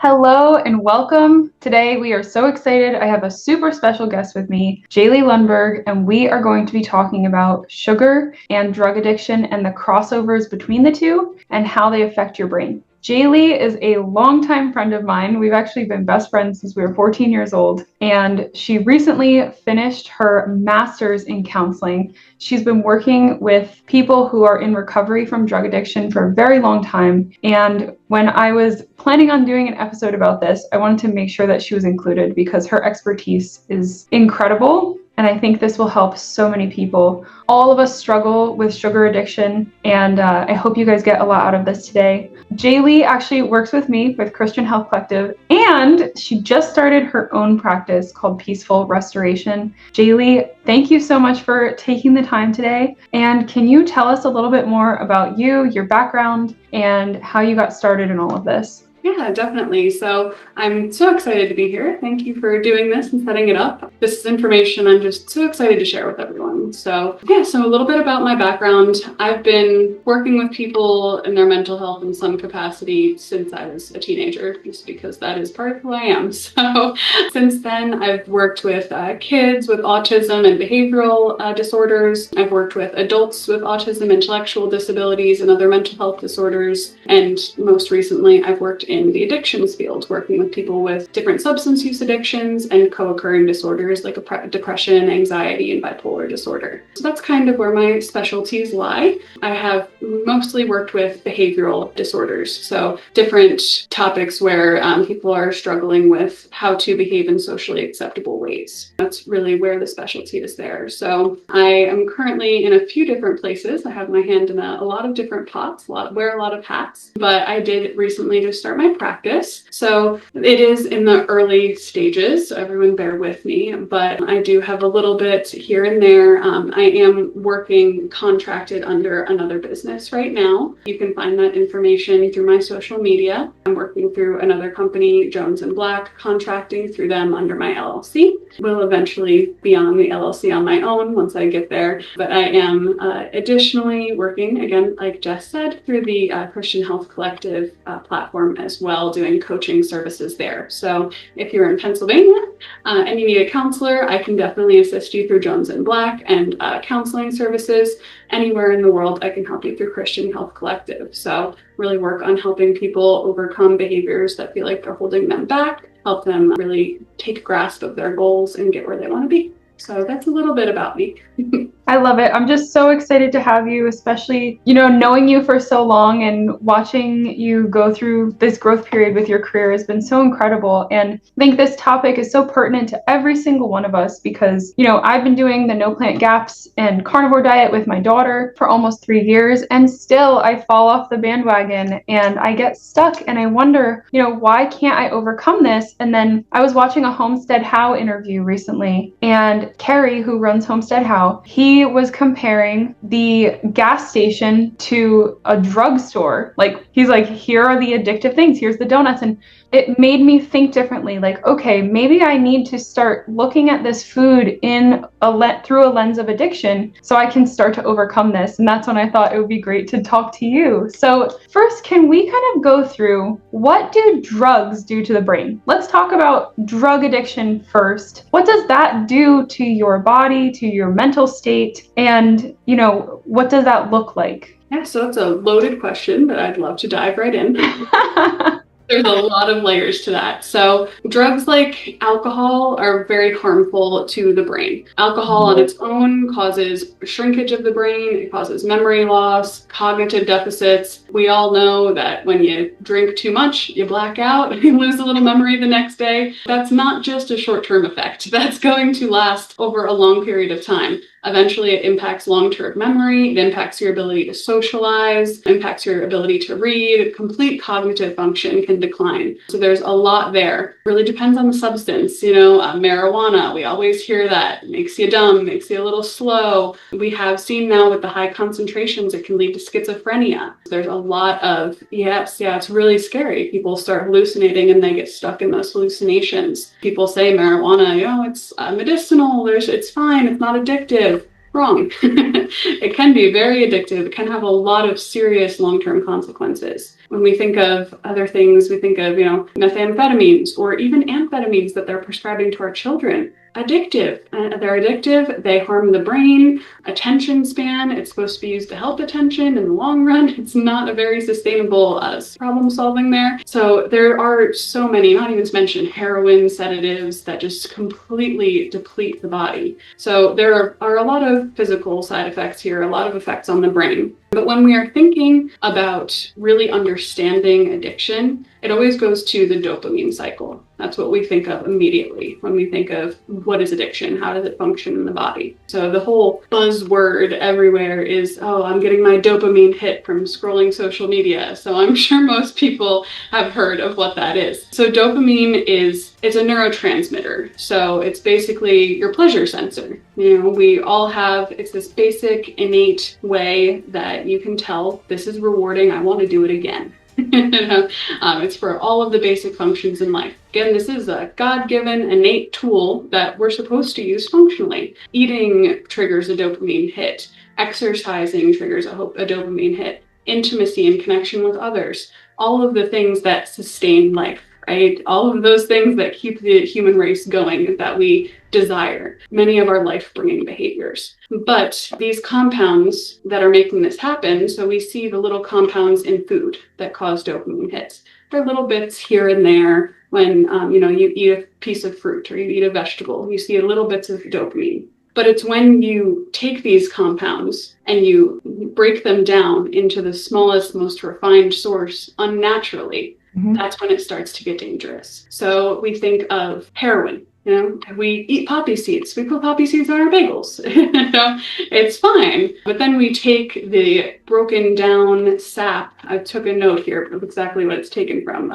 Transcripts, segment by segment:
Hello and welcome. Today we are so excited. I have a super special guest with me, Jaylee Lundberg, and we are going to be talking about sugar and drug addiction and the crossovers between the two and how they affect your brain. Jaylee is a longtime friend of mine. We've actually been best friends since we were 14 years old, and she recently finished her master's in counseling. She's been working with people who are in recovery from drug addiction for a very long time, and when I was planning on doing an episode about this, I wanted to make sure that she was included because her expertise is incredible. And I think this will help so many people. All of us struggle with sugar addiction, and I hope you guys get a lot out of this today. Jaylee actually works with me with Christian Health Collective, and she just started her own practice called Peaceful Restoration. Jaylee, thank you so much for taking the time today. And can you tell us a little bit more about you, your background, and how you got started in all of this? Yeah, definitely. So I'm so excited to be here. Thank you for doing this and setting it up. This is information I'm just so excited to share with everyone. So a little bit about my background. I've been working with people in their mental health in some capacity since I was a teenager, just because that is part of who I am. So since then, I've worked with kids with autism and behavioral disorders. I've worked with adults with autism, intellectual disabilities, and other mental health disorders. And most recently, I've worked in the addictions field, working with people with different substance use addictions and co-occurring disorders like depression, anxiety, and bipolar disorder. So that's kind of where my specialties lie. I have mostly worked with behavioral disorders, so different topics where people are struggling with how to behave in socially acceptable ways. That's really where the specialty is there. So I am currently in a few different places. I have my hand in a lot of different pots, wear a lot of hats, but I did recently just start my practice. So it is in the early stages, so everyone bear with me, but I do have a little bit here and there. I am working contracted under another business right now. You can find that information through my social media. I'm working through another company, Jones & Black, contracting through them under my LLC. Will eventually be on the LLC on my own once I get there, but I am additionally working, again, like Jess said, through the Christian Health Collective platform as well, doing coaching services there. So if you're in Pennsylvania and you need a counselor, I can definitely assist you through Jones & Black and counseling services. Anywhere in the world, I can help you through Christian Health Collective. So really work on helping people overcome behaviors that feel like they're holding them back, help them really take grasp of their goals and get where they want to be. So that's a little bit about me. I love it. I'm just so excited to have you, especially, knowing you for so long and watching you go through this growth period with your career has been so incredible. And I think this topic is so pertinent to every single one of us because, I've been doing the no plant gaps and carnivore diet with my daughter for almost 3 years, and still I fall off the bandwagon and I get stuck and I wonder, why can't I overcome this? And then I was watching a Homestead How interview recently, and Carrie, who runs Homestead How, he was comparing the gas station to a drugstore. He's like, here are the addictive things, here's the donuts. And it made me think differently. Like, okay, maybe I need to start looking at this food through a lens of addiction so I can start to overcome this. And that's when I thought it would be great to talk to you. So first, can we kind of go through what do drugs do to the brain? Let's talk about drug addiction first. What does that do to your body, to your mental state? And, what does that look like? Yeah, so that's a loaded question, but I'd love to dive right in. There's a lot of layers to that. So drugs like alcohol are very harmful to the brain. Alcohol on its own causes shrinkage of the brain. It causes memory loss, cognitive deficits. We all know that when you drink too much, you black out, you lose a little memory the next day. That's not just a short-term effect. That's going to last over a long period of time. Eventually, it impacts long-term memory, it impacts your ability to socialize, impacts your ability to read, complete cognitive function can decline. So there's a lot there. Really depends on the substance. Marijuana, we always hear that. It makes you dumb, makes you a little slow. We have seen now with the high concentrations, it can lead to schizophrenia. There's a lot of, it's really scary. People start hallucinating and they get stuck in those hallucinations. People say marijuana, it's medicinal, it's fine, it's not addictive. Wrong. It can be very addictive. It can have a lot of serious long-term consequences. When we think of other things, we think of, methamphetamines or even amphetamines that they're prescribing to our children. Addictive. They're addictive. They harm the brain, attention span. It's supposed to be used to help attention in the long run. It's not a very sustainable problem solving there. So there are so many, not even to mention heroin, sedatives that just completely deplete the body. So there are a lot of physical side effects here, a lot of effects on the brain. But when we are thinking about really understanding addiction, it always goes to the dopamine cycle. That's what we think of immediately when we think of what is addiction, how does it function in the body. So the whole buzzword everywhere is, oh, I'm getting my dopamine hit from scrolling social media. So I'm sure most people have heard of what that is. So dopamine it's a neurotransmitter. So it's basically your pleasure sensor. We all have, it's this basic innate way that you can tell this is rewarding. I want to do it again. It's for all of the basic functions in life. Again, this is a God-given innate tool that we're supposed to use functionally. Eating triggers a dopamine hit. Exercising triggers a dopamine hit. Intimacy and connection with others. All of the things that sustain life, right? All of those things that keep the human race going, that we desire. Many of our life-bringing behaviors. But these compounds that are making this happen, so we see the little compounds in food that cause dopamine hits. They're little bits here and there when you eat a piece of fruit or you eat a vegetable. You see little bits of dopamine. But it's when you take these compounds and you break them down into the smallest, most refined source unnaturally, that's when it starts to get dangerous. So we think of heroin. We eat poppy seeds. We put poppy seeds on our bagels. It's fine. But then we take the broken down sap. I took a note here of exactly what it's taken from.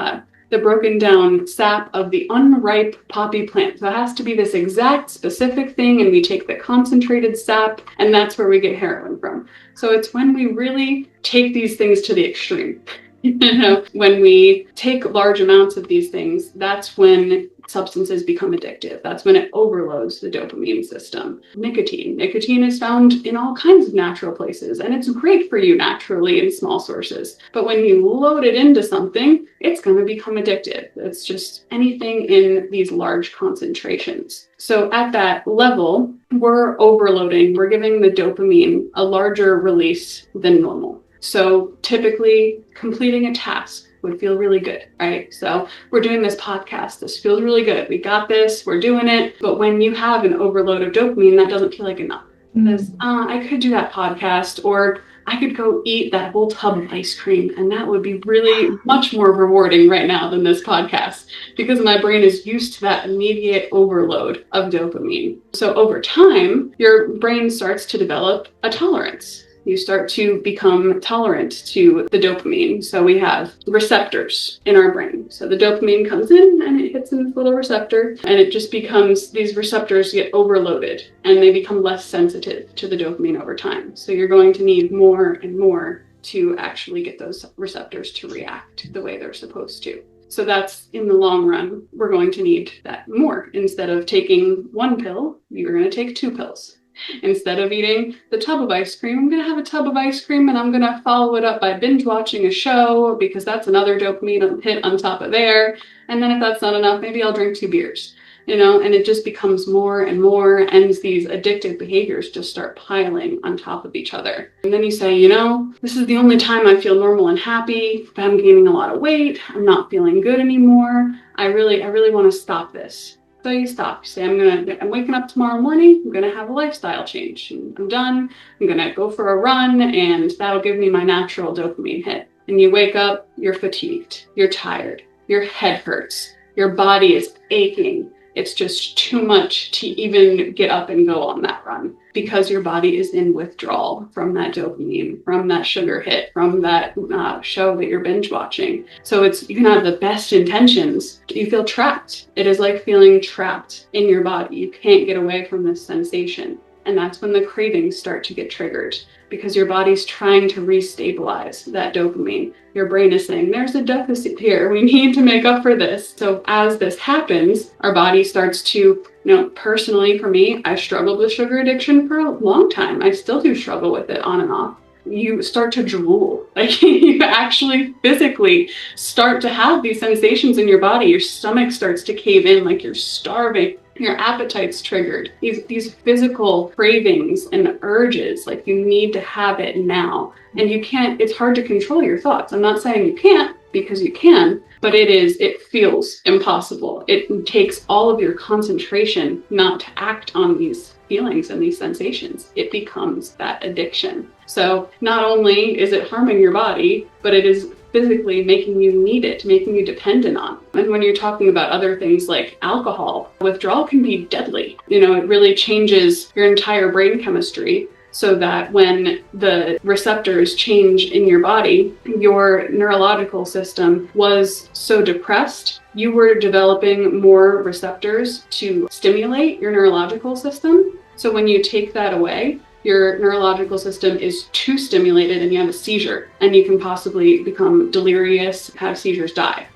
The broken down sap of the unripe poppy plant. So it has to be this exact specific thing, and we take the concentrated sap, and that's where we get heroin from. So it's when we really take these things to the extreme. When we take large amounts of these things, that's when substances become addictive. That's when it overloads the dopamine system. Nicotine. Nicotine is found in all kinds of natural places, and it's great for you naturally in small sources. But when you load it into something, it's going to become addictive. It's just anything in these large concentrations. So at that level, we're overloading. We're giving the dopamine a larger release than normal. So typically, completing a task would feel really good, right? So we're doing this podcast. This feels really good. We got this. We're doing it. But when you have an overload of dopamine, that doesn't feel like enough. Because I could do that podcast, or I could go eat that whole tub of ice cream, and that would be really much more rewarding right now than this podcast, because my brain is used to that immediate overload of dopamine. So over time, your brain starts to develop a tolerance. You start to become tolerant to the dopamine. So we have receptors in our brain. So the dopamine comes in and it hits in this little receptor, and it just becomes, these receptors get overloaded and they become less sensitive to the dopamine over time. So you're going to need more and more to actually get those receptors to react the way they're supposed to. So that's, in the long run, we're going to need that more. Instead of taking one pill, you're going to take 2 pills. Instead of eating the tub of ice cream, I'm going to have a tub of ice cream, and I'm going to follow it up by binge watching a show, because that's another dopamine hit on top of there. And then if that's not enough, maybe I'll drink 2 beers, and it just becomes more and more. And these addictive behaviors just start piling on top of each other. And then you say, this is the only time I feel normal and happy, but I'm gaining a lot of weight. I'm not feeling good anymore. I really want to stop this. So you stop. You say, I'm waking up tomorrow morning. I'm going to have a lifestyle change. I'm done. I'm going to go for a run, and that'll give me my natural dopamine hit. And you wake up, you're fatigued. You're tired. Your head hurts. Your body is aching. It's just too much to even get up and go on that run, because your body is in withdrawal from that dopamine, from that sugar hit, from that show that you're binge watching. So you can have the best intentions. You feel trapped. It is like feeling trapped in your body. You can't get away from this sensation. And that's when the cravings start to get triggered, because your body's trying to restabilize that dopamine. Your brain is saying, there's a deficit here. We need to make up for this. So as this happens, our body starts to, personally for me, I struggled with sugar addiction for a long time. I still do struggle with it on and off. You start to drool. Like, you actually physically start to have these sensations in your body. Your stomach starts to cave in like you're starving. Your appetite's triggered. These physical cravings and urges, like you need to have it now. And you can't, it's hard to control your thoughts. I'm not saying you can't, because you can, but it feels impossible. It takes all of your concentration not to act on these feelings and these sensations. It becomes that addiction. So not only is it harming your body, but it is physically making you need it, making you dependent on. And when you're talking about other things like alcohol, withdrawal can be deadly. It really changes your entire brain chemistry, so that when the receptors change in your body, your neurological system was so depressed, you were developing more receptors to stimulate your neurological system. So when you take that away, your neurological system is too stimulated and you have a seizure, and you can possibly become delirious, have seizures, die.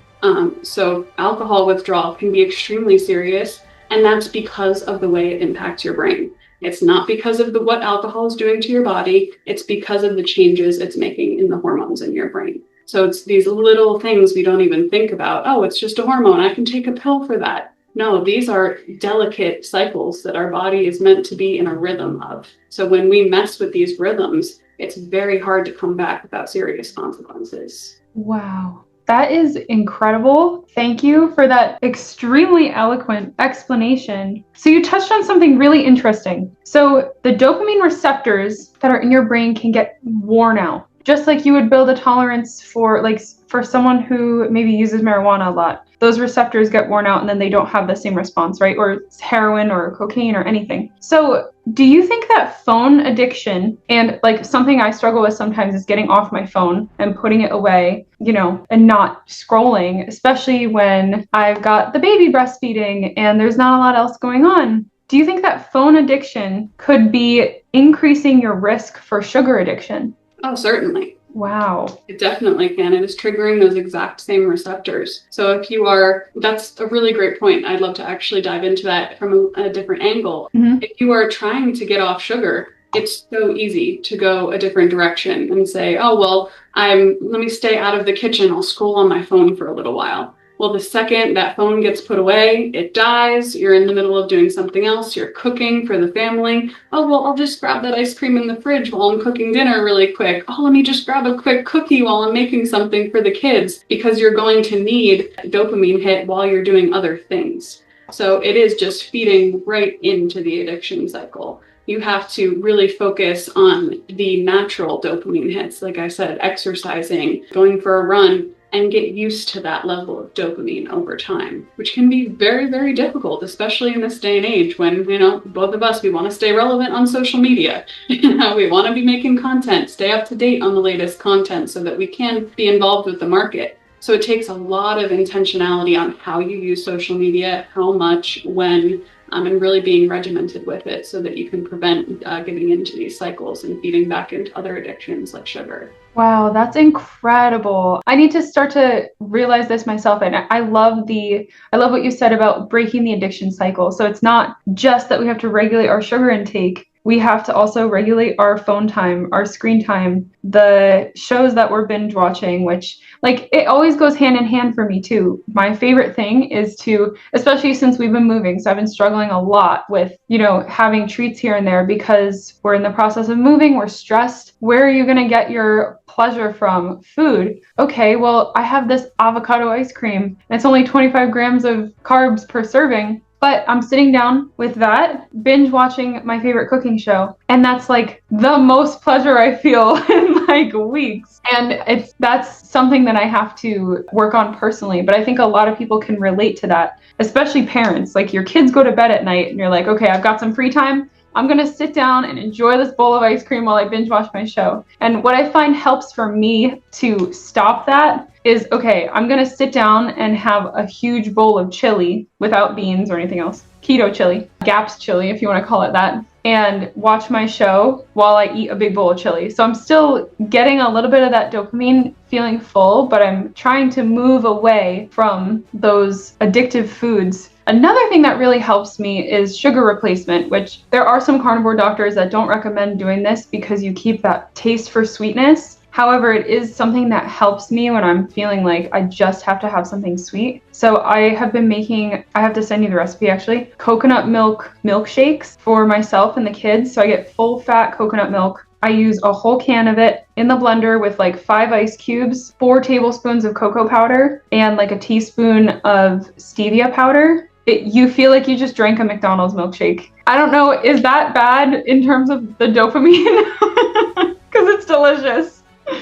So alcohol withdrawal can be extremely serious, and that's because of the way it impacts your brain. It's not because of what alcohol is doing to your body. It's because of the changes it's making in the hormones in your brain. So it's these little things we don't even think about. Oh, it's just a hormone. I can take a pill for that. No, these are delicate cycles that our body is meant to be in a rhythm of. So when we mess with these rhythms, it's very hard to come back without serious consequences. Wow. That is incredible. Thank you for that extremely eloquent explanation. So you touched on something really interesting. So the dopamine receptors that are in your brain can get worn out, just like you would build a tolerance for someone who maybe uses marijuana a lot. Those receptors get worn out and then they don't have the same response, right? Or heroin or cocaine or anything. So do you think that phone addiction, and something I struggle with sometimes is getting off my phone and putting it away, and not scrolling, especially when I've got the baby breastfeeding and there's not a lot else going on. Do you think that phone addiction could be increasing your risk for sugar addiction? Oh, certainly. Wow. It definitely can. It is triggering those exact same receptors. So that's a really great point. I'd love to actually dive into that from a different angle. Mm-hmm. If you are trying to get off sugar, it's so easy to go a different direction and say, oh, well, let me stay out of the kitchen. I'll scroll on my phone for a little while. Well, the second that phone gets put away, it dies. You're in the middle of doing something else. You're cooking for the family. Oh, well, I'll just grab that ice cream in the fridge while I'm cooking dinner really quick. Oh, let me just grab a quick cookie while I'm making something for the kids, because you're going to need a dopamine hit while you're doing other things. So it is just feeding right into the addiction cycle. You have to really focus on the natural dopamine hits. Like I said, exercising, going for a run, and get used to that level of dopamine over time, which can be very, very difficult, especially in this day and age when, both of us, we want to stay relevant on social media. We want to be making content, stay up to date on the latest content so that we can be involved with the market. So it takes a lot of intentionality on how you use social media, how much, when, and really being regimented with it so that you can prevent getting into these cycles and feeding back into other addictions like sugar. Wow, that's incredible. I need to start to realize this myself. And I love what you said about breaking the addiction cycle. So it's not just that we have to regulate our sugar intake. We have to also regulate our phone time, our screen time, the shows that we're binge watching, which it always goes hand in hand for me too. My favorite thing is to, especially since we've been moving, so I've been struggling a lot with, having treats here and there because we're in the process of moving, we're stressed. Where are you going to get your pleasure from? Food. Okay, well, I have this avocado ice cream and it's only 25 grams of carbs per serving. But I'm sitting down with that, binge watching my favorite cooking show. And that's the most pleasure I feel in weeks. And that's something that I have to work on personally. But I think a lot of people can relate to that, especially parents. Your kids go to bed at night and you're like, okay, I've got some free time. I'm going to sit down and enjoy this bowl of ice cream while I binge watch my show. And what I find helps for me to stop that is, okay, I'm going to sit down and have a huge bowl of chili without beans or anything else. Keto chili, GAPS chili, if you want to call it that. and watch my show while I eat a big bowl of chili. So I'm still getting a little bit of that dopamine, feeling full, but I'm trying to move away from those addictive foods. Another thing that really helps me is sugar replacement, which there are some carnivore doctors that don't recommend doing this because you keep that taste for sweetness. However, it is something that helps me when I'm feeling like I just have to have something sweet. So I have been making, I have to send you the recipe actually, coconut milk milkshakes for myself and the kids. So I get full fat coconut milk. I use a whole can of it in the blender with like 5 ice cubes, 4 tablespoons of cocoa powder, and like a teaspoon of stevia powder. You feel like you just drank a McDonald's milkshake. I don't know, is that bad in terms of the dopamine? Because it's delicious.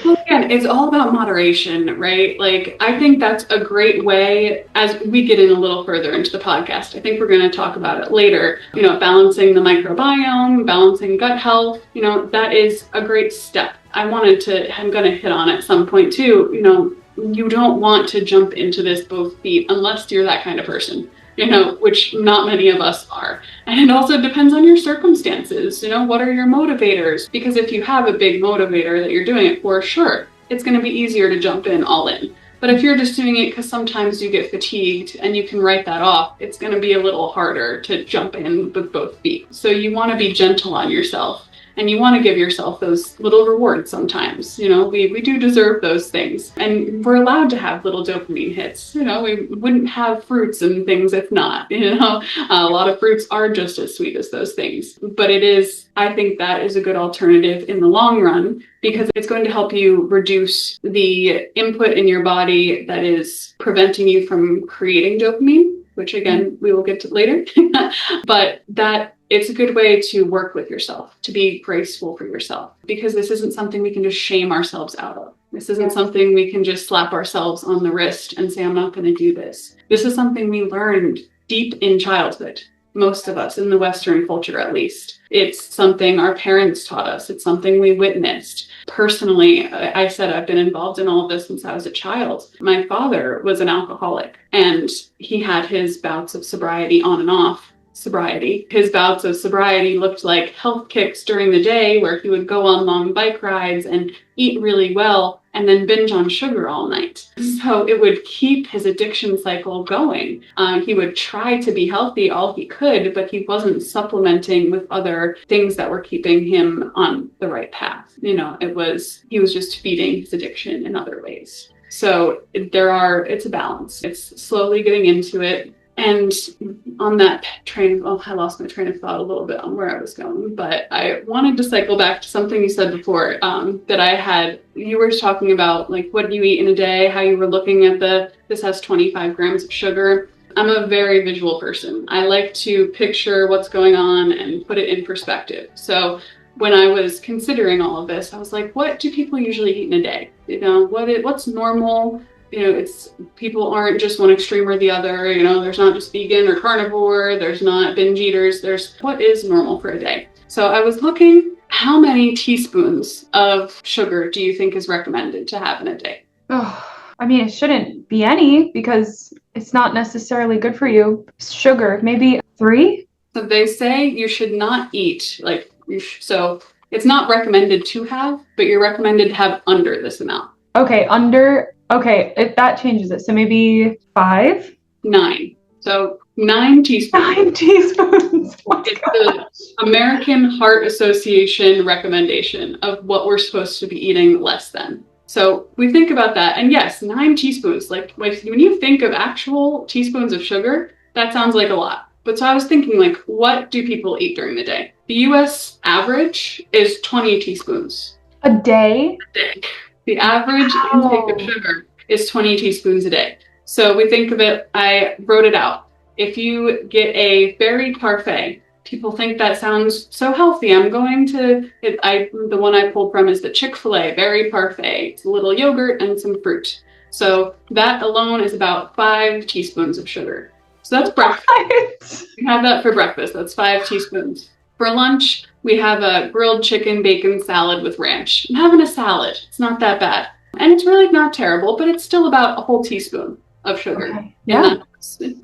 Well, again, it's all about moderation, right? Like, I think that's a great way as we get in a little further into the podcast. I think we're going to talk about it later. You know, balancing the microbiome, balancing gut health, you know, that is a great step. I'm going to hit on at some point too. You know, you don't want to jump into this both feet unless you're that kind of person, you know, which not many of us are. And it also depends on your circumstances. You know, what are your motivators? Because if you have a big motivator that you're doing it for, sure, it's going to be easier to jump in all in. But if you're just doing it because sometimes you get fatigued and you can write that off, it's going to be a little harder to jump in with both feet. So you want to be gentle on yourself. And you want to give yourself those little rewards sometimes. You know, we do deserve those things. And we're allowed to have little dopamine hits. You know, we wouldn't have fruits and things if not. You know, a lot of fruits are just as sweet as those things. But I think that is a good alternative in the long run because it's going to help you reduce the input in your body that is preventing you from creating dopamine, which again, we will get to later. But it's a good way to work with yourself, to be graceful for yourself, because this isn't something we can just shame ourselves out of. This isn't something we can just slap ourselves on the wrist and say, I'm not going to do this. This is something we learned deep in childhood, most of us in the Western culture, at least. It's something our parents taught us. It's something we witnessed. Personally, I said I've been involved in all of this since I was a child. My father was an alcoholic, and he had his bouts of sobriety on and off. His bouts of sobriety looked like health kicks during the day where he would go on long bike rides and eat really well and then binge on sugar all night. So it would keep his addiction cycle going. He would try to be healthy all he could, but he wasn't supplementing with other things that were keeping him on the right path. You know, he was just feeding his addiction in other ways. So it's a balance. It's slowly getting into it. And on that I lost my train of thought a little bit on where I was going, but I wanted to cycle back to something you said before, you were talking about like what you eat in a day, how you were looking at this has 25 grams of sugar. I'm a very visual person. I like to picture what's going on and put it in perspective. So when I was considering all of this, I was like, what do people usually eat in a day? You know, what's normal? You know, people aren't just one extreme or the other. You know, there's not just vegan or carnivore. There's not binge eaters. There's what is normal for a day. So I was looking, how many teaspoons of sugar do you think is recommended to have in a day? Oh, I mean, it shouldn't be any because it's not necessarily good for you. Sugar, maybe 3? So they say you should not eat so it's not recommended to have, but you're recommended to have under this amount. Okay, if that changes it. So maybe 5? 9. So 9 teaspoons. 9 teaspoons. Oh it's the American Heart Association recommendation of what we're supposed to be eating less than. So we think about that. And yes, 9 teaspoons. Like when you think of actual teaspoons of sugar, that sounds like a lot. But so I was thinking, like, what do people eat during the day? The US average is 20 teaspoons. A day? The average intake of sugar is 20 teaspoons a day. So we think of it, I wrote it out. If you get a berry parfait, people think that sounds so healthy. The one I pulled from is the Chick-fil-A berry parfait. It's a little yogurt and some fruit. So that alone is about 5 teaspoons of sugar. So that's breakfast. We have that for breakfast. That's 5 teaspoons. For lunch, we have a grilled chicken bacon salad with ranch. I'm having a salad. It's not that bad. And it's really not terrible, but it's still about a whole teaspoon of sugar. Okay. Yeah. In a salad.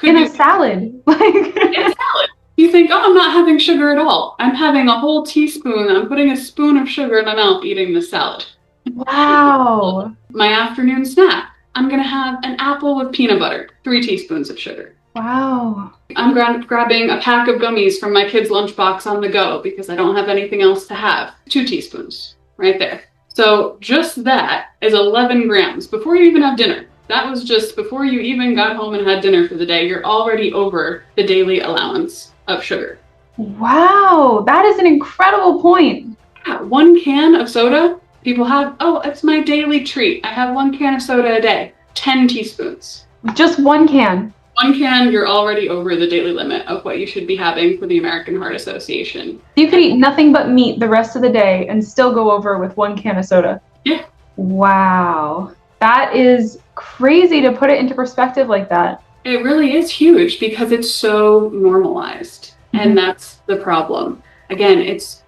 In a salad. In a salad. You think, oh, I'm not having sugar at all. I'm having a whole teaspoon. I'm putting a spoon of sugar in my mouth eating this salad. Wow. My afternoon snack, I'm going to have an apple with peanut butter, 3 teaspoons of sugar. Wow. I'm grabbing a pack of gummies from my kid's lunchbox on the go because I don't have anything else to have. 2 teaspoons right there. So just that is 11 grams before you even have dinner. That was just before you even got home and had dinner for the day. You're already over the daily allowance of sugar. Wow. That is an incredible point. Yeah, 1 can of soda, people have, oh, it's my daily treat. I have 1 can of soda a day. 10 teaspoons. Just 1 can. 1 can, you're already over the daily limit of what you should be having for the American Heart Association. You could eat nothing but meat the rest of the day and still go over with 1 can of soda. Yeah. Wow. That is crazy to put it into perspective like that. It really is huge because it's so normalized. And that's the problem. Again,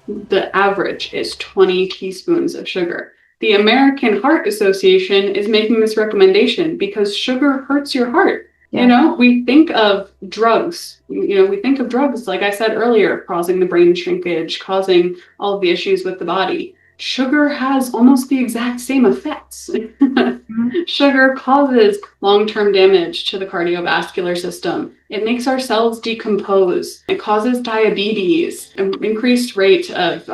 the average is 20 teaspoons of sugar. The American Heart Association is making this recommendation because sugar hurts your heart. Yeah. You know, we think of drugs, like I said earlier, causing the brain shrinkage, causing all of the issues with the body. Sugar has almost the exact same effects. Sugar causes long-term damage to the cardiovascular system. It makes our cells decompose. It causes diabetes, an increased rate of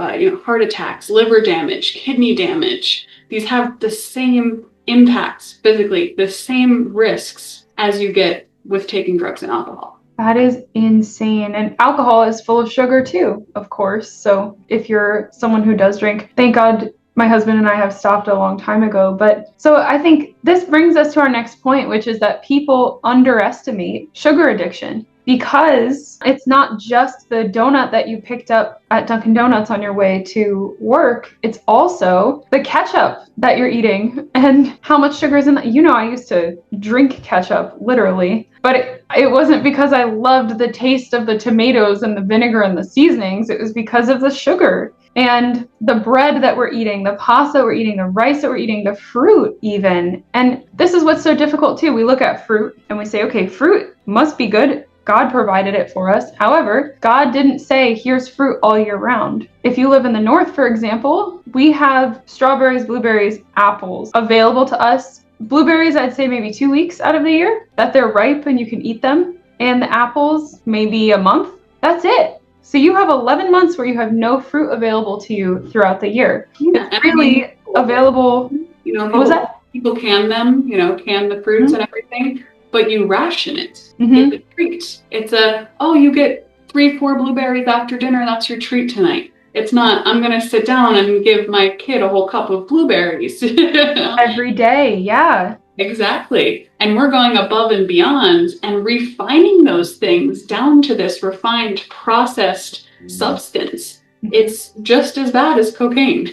heart attacks, liver damage, kidney damage. These have the same impacts physically, the same risks as you get with taking drugs and alcohol. That is insane. And alcohol is full of sugar too, of course. So if you're someone who does drink, thank God my husband and I have stopped a long time ago. But so I think this brings us to our next point, which is that people underestimate sugar addiction because it's not just the donut that you picked up at Dunkin' Donuts on your way to work. It's also the ketchup that you're eating and how much sugar is in that. You know, I used to drink ketchup literally, but it wasn't because I loved the taste of the tomatoes and the vinegar and the seasonings. It was because of the sugar. And the bread that we're eating, the pasta we're eating, the rice that we're eating, the fruit even. And this is what's so difficult too. We look at fruit and we say, okay, fruit must be good. God provided it for us. However, God didn't say, here's fruit all year round. If you live in the north, for example, we have strawberries, blueberries, apples available to us. Blueberries, I'd say maybe 2 weeks out of the year that they're ripe and you can eat them. And the apples, maybe a month. That's it. So you have 11 months where you have no fruit available to you throughout the year. Yeah, it's really available. What was that? People can them, can the fruits and everything, but you ration it. It's a treat. It's you get 3-4 blueberries after dinner, that's your treat tonight. It's not, I'm going to sit down and give my kid a whole cup of blueberries. Every day, yeah. Exactly. And we're going above and beyond and refining those things down to this refined, processed substance. It's just as bad as cocaine.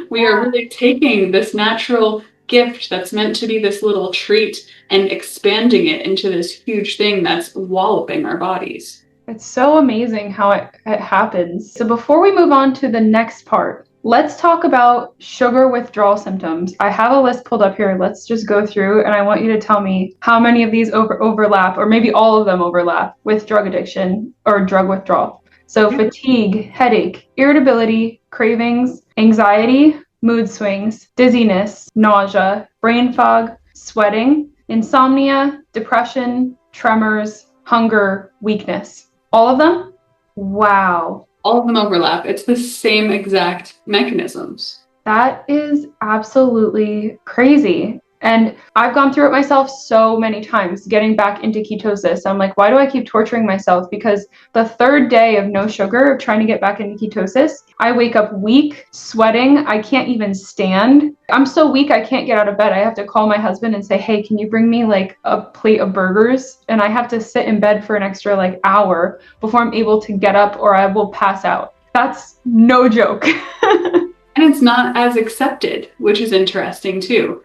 We are really taking this natural gift that's meant to be this little treat and expanding it into this huge thing that's walloping our bodies. It's so amazing how it happens. So before we move on to the next part, let's talk about sugar withdrawal symptoms. I have a list pulled up here. Let's just go through and I want you to tell me how many of these overlap, or maybe all of them overlap with drug addiction or drug withdrawal. So fatigue, headache, irritability, cravings, anxiety, mood swings, dizziness, nausea, brain fog, sweating, insomnia, depression, tremors, hunger, weakness. All of them? Wow. All of them overlap. It's the same exact mechanisms. That is absolutely crazy. And I've gone through it myself so many times, getting back into ketosis. I'm like, why do I keep torturing myself? Because the third day of no sugar, of trying to get back into ketosis, I wake up weak, sweating. I can't even stand. I'm so weak, I can't get out of bed. I have to call my husband and say, hey, can you bring me like a plate of burgers? And I have to sit in bed for an extra hour before I'm able to get up or I will pass out. That's no joke. And it's not as accepted, which is interesting too.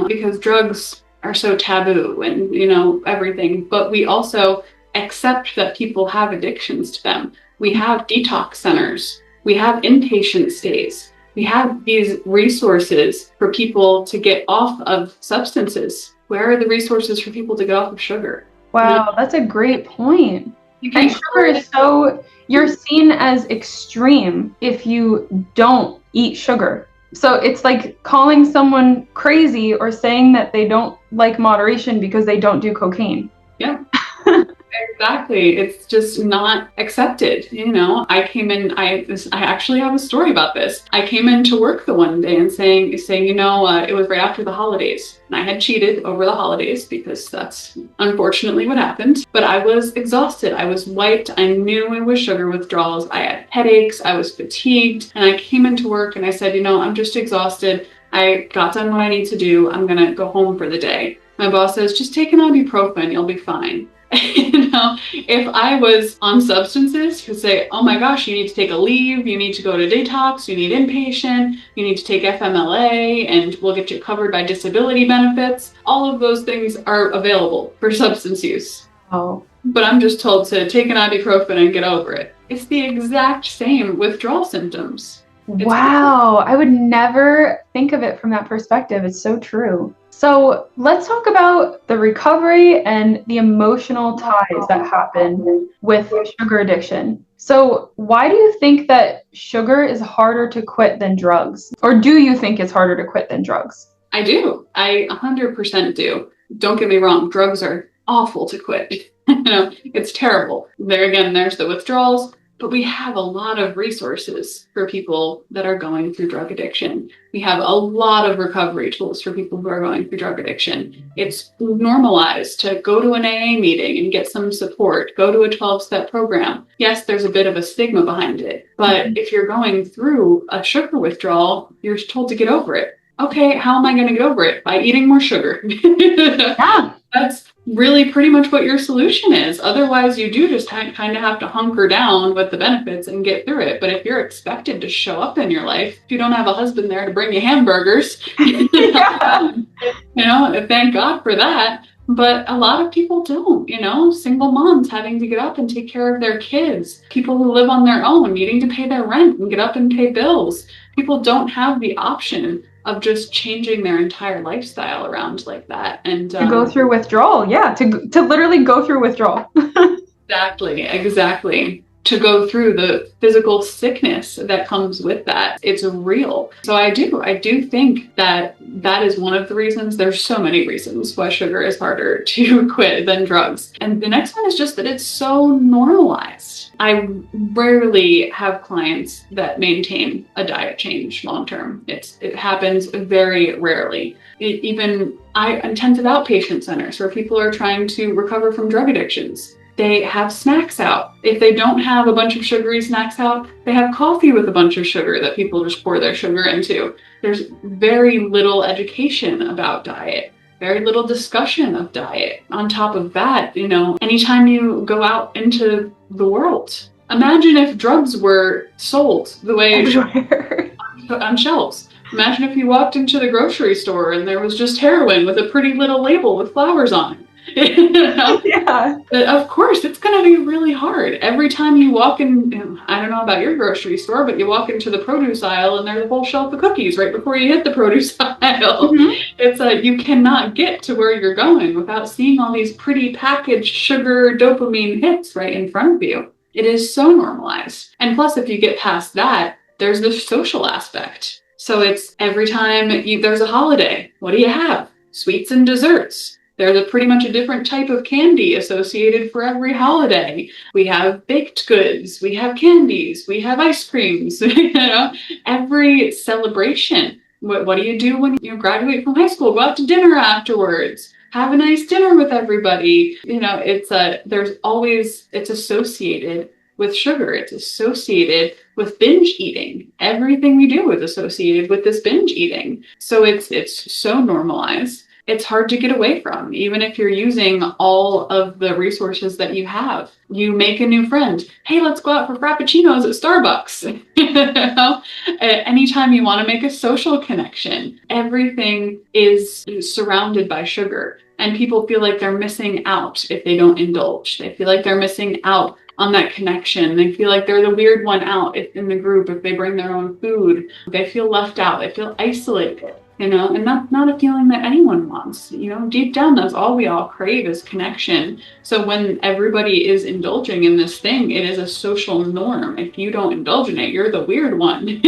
Because drugs are so taboo and, everything, but we also accept that people have addictions to them. We have detox centers. We have inpatient stays. We have these resources for people to get off of substances. Where are the resources for people to get off of sugar? Wow, that's a great point. You And can't sugar is so, you're seen as extreme if you don't eat sugar. So it's like calling someone crazy or saying that they don't like moderation because they don't do cocaine. Yeah. Exactly. It's just not accepted. I actually have a story about this. I came into work the one day and saying, it was right after the holidays. And I had cheated over the holidays because that's unfortunately what happened. But I was exhausted. I was wiped. I knew it was sugar withdrawals. I had headaches. I was fatigued. And I came into work and I said, I'm just exhausted. I got done what I need to do. I'm going to go home for the day. My boss says, just take an ibuprofen. You'll be fine. If I was on substances, he would say, oh my gosh, you need to take a leave, you need to go to detox, you need inpatient, you need to take FMLA, and we'll get you covered by disability benefits. All of those things are available for substance use. Oh. But I'm just told to take an ibuprofen and get over it. It's the exact same withdrawal symptoms. Wow, I would never think of it from that perspective. It's so true. So let's talk about the recovery and the emotional ties that happen with sugar addiction. So why do you think that sugar is harder to quit than drugs? Or do you think it's harder to quit than drugs? I do. I 100% do. Don't get me wrong, drugs are awful to quit. It's terrible. There again, there's the withdrawals. But we have a lot of resources for people that are going through drug addiction. We have a lot of recovery tools for people who are going through drug addiction. It's normalized to go to an AA meeting and get some support, go to a 12-step program. Yes, there's a bit of a stigma behind it, but if you're going through a sugar withdrawal, you're told to get over it. Okay, how am I going to get over it? By eating more sugar. Yeah. That's really pretty much what your solution is. Otherwise, you do just kind of have to hunker down with the benefits and get through it. But if you're expected to show up in your life, if you don't have a husband there to bring you hamburgers, Yeah. Thank God for that. But a lot of people don't, single moms having to get up and take care of their kids, people who live on their own, needing to pay their rent and get up and pay bills. People don't have the option of just changing their entire lifestyle around like that. And to go through withdrawal. Yeah. To literally go through withdrawal. Exactly. To go through the physical sickness that comes with that. It's real. So I do think that is one of the reasons. There's so many reasons why sugar is harder to quit than drugs. And the next one is just that it's so normalized. I rarely have clients that maintain a diet change long term. It happens very rarely. I intensive outpatient centers where people are trying to recover from drug addictions. They have snacks out. If they don't have a bunch of sugary snacks out, they have coffee with a bunch of sugar that people just pour their sugar into. There's very little education about diet, very little discussion of diet. On top of that, anytime you go out into the world, imagine if drugs were sold the way on shelves. Imagine if you walked into the grocery store and there was just heroin with a pretty little label with flowers on it. Yeah. But of course, it's going to be really hard. Every time you walk in, I don't know about your grocery store, but you walk into the produce aisle and there's a whole shelf of cookies right before you hit the produce aisle. It's you cannot get to where you're going without seeing all these pretty packaged sugar dopamine hits right in front of you. It is so normalized. And plus, if you get past that, there's the social aspect. So it's every time there's a holiday, what do you have? Sweets and desserts. There's pretty much a different type of candy associated for every holiday. We have baked goods, we have candies, we have ice creams, every celebration. What do you do when you graduate from high school? Go out to dinner afterwards. Have a nice dinner with everybody. It's associated with sugar. It's associated with binge eating. Everything we do is associated with this binge eating. So it's so normalized. It's hard to get away from, even if you're using all of the resources that you have. You make a new friend. Hey, let's go out for frappuccinos at Starbucks. Anytime you want to make a social connection, everything is surrounded by sugar. And people feel like they're missing out if they don't indulge. They feel like they're missing out on that connection. They feel like they're the weird one out in the group if they bring their own food. They feel left out. They feel isolated. and not a feeling that anyone wants. Deep down, that's all we all crave is connection. So when everybody is indulging in this thing, it is a social norm. If you don't indulge in it, you're the weird one,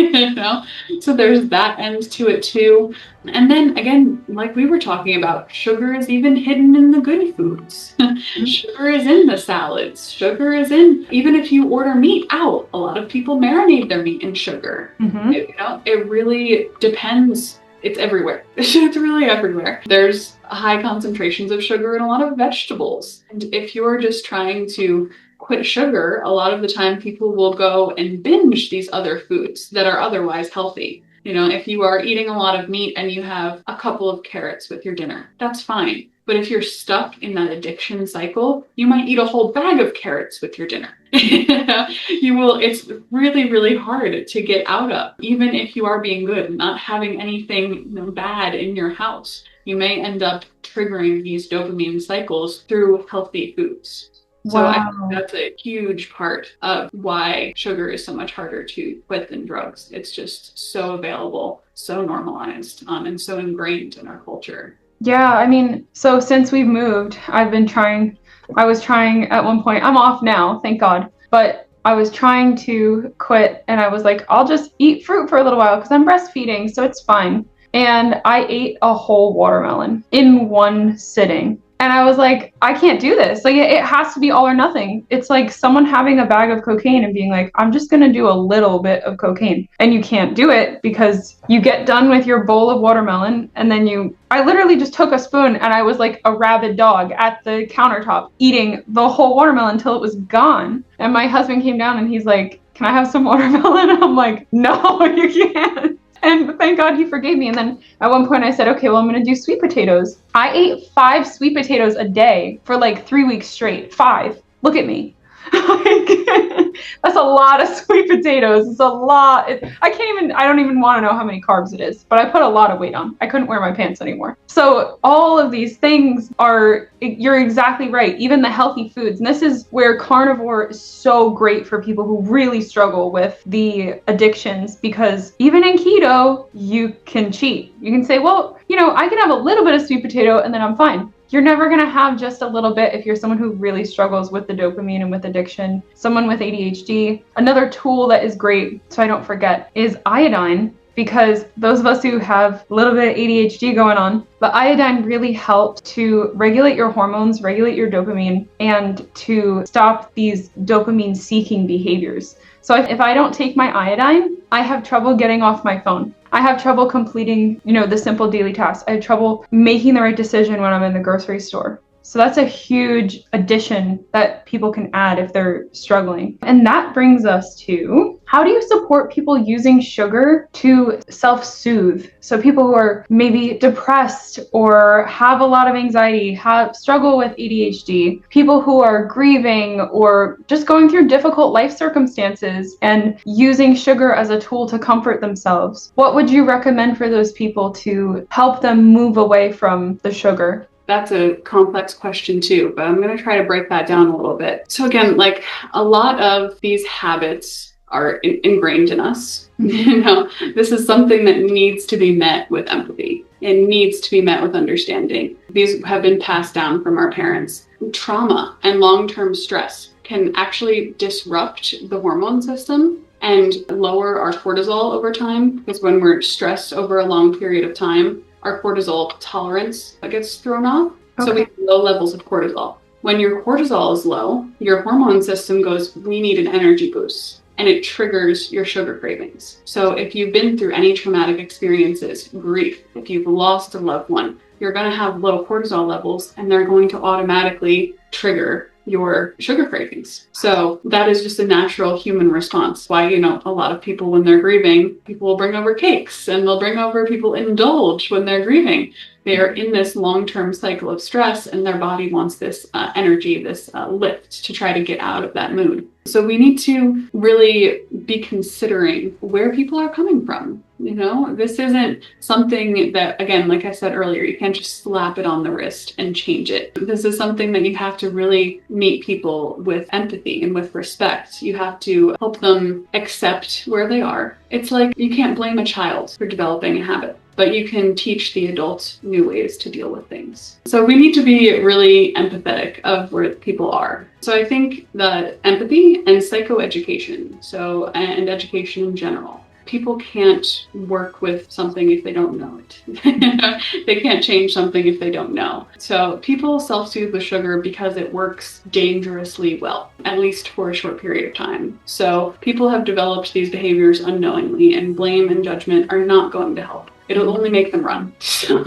So there's that end to it too. And then again, like we were talking about, sugar is even hidden in the good foods. Sugar is in the salads. Sugar is in, even if you order meat out, a lot of people marinate their meat in sugar. It really depends. It's everywhere. It's really everywhere. There's high concentrations of sugar in a lot of vegetables. And if you're just trying to quit sugar, a lot of the time people will go and binge these other foods that are otherwise healthy. If you are eating a lot of meat and you have a couple of carrots with your dinner, that's fine. But if you're stuck in that addiction cycle, you might eat a whole bag of carrots with your dinner. It's really, really hard to get out of, even if you are being good, not having anything bad in your house. You may end up triggering these dopamine cycles through healthy foods. So Wow. I think that's a huge part of why sugar is so much harder to quit than drugs. It's just so available, so normalized, and so ingrained in our culture. Yeah, I mean, so since we've moved, I was trying at one point, I'm off now, thank God, but I was trying to quit and I was like, I'll just eat fruit for a little while because I'm breastfeeding, so it's fine. And I ate a whole watermelon in one sitting. And I was like, I can't do this. Like, it has to be all or nothing. It's like someone having a bag of cocaine and being like, I'm just going to do a little bit of cocaine. And you can't do it because you get done with your bowl of watermelon. And then I literally just took a spoon and I was like a rabid dog at the countertop eating the whole watermelon until it was gone. And my husband came down and he's like, can I have some watermelon? And I'm like, no, you can't. And thank God he forgave me. And then at one point I said, okay, well, I'm going to do sweet potatoes. I ate 5 sweet potatoes a day for like 3 weeks straight. 5. Look at me. That's a lot of sweet potatoes. It's a lot. I don't even want to know how many carbs it is, but I put a lot of weight on. I couldn't wear my pants anymore. So all of these things you're exactly right. Even the healthy foods. And this is where carnivore is so great for people who really struggle with the addictions, because even in keto, you can cheat. You can say, well, I can have a little bit of sweet potato and then I'm fine. You're never going to have just a little bit if you're someone who really struggles with the dopamine and with addiction, someone with ADHD. Another tool that is great, so I don't forget, is iodine, because those of us who have a little bit of ADHD going on, but iodine really helps to regulate your hormones, regulate your dopamine, and to stop these dopamine-seeking behaviors. So if I don't take my iodine, I have trouble getting off my phone. I have trouble completing, the simple daily tasks. I have trouble making the right decision when I'm in the grocery store. So that's a huge addition that people can add if they're struggling. And that brings us to, how do you support people using sugar to self-soothe? So people who are maybe depressed or have a lot of anxiety, struggle with ADHD, people who are grieving or just going through difficult life circumstances and using sugar as a tool to comfort themselves. What would you recommend for those people to help them move away from the sugar? That's a complex question too, but I'm going to try to break that down a little bit. So again, like a lot of these habits are ingrained in us. This is something that needs to be met with empathy. It needs to be met with understanding. These have been passed down from our parents. Trauma and long-term stress can actually disrupt the hormone system and lower our cortisol over time, because when we're stressed over a long period of time, our cortisol tolerance gets thrown off. Okay. So we have low levels of cortisol. When your cortisol is low, your hormone system goes, we need an energy boost. And it triggers your sugar cravings. So if you've been through any traumatic experiences, grief, if you've lost a loved one, you're going to have low cortisol levels and they're going to automatically trigger your sugar cravings. So that is just a natural human response. Why, a lot of people when they're grieving, people will bring over cakes and people indulge when they're grieving. They are in this long-term cycle of stress and their body wants this energy, this lift to try to get out of that mood. So we need to really be considering where people are coming from. This isn't something that, again, like I said earlier, you can't just slap it on the wrist and change it. This is something that you have to really meet people with empathy and with respect. You have to help them accept where they are. It's like you can't blame a child for developing a habit, but you can teach the adult new ways to deal with things. So we need to be really empathetic of where people are. So I think that empathy and psychoeducation, and education in general. People can't work with something if they don't know it. They can't change something if they don't know. So people self-soothe with sugar because it works dangerously well, at least for a short period of time. So people have developed these behaviors unknowingly, and blame and judgment are not going to help. It'll only make them run. So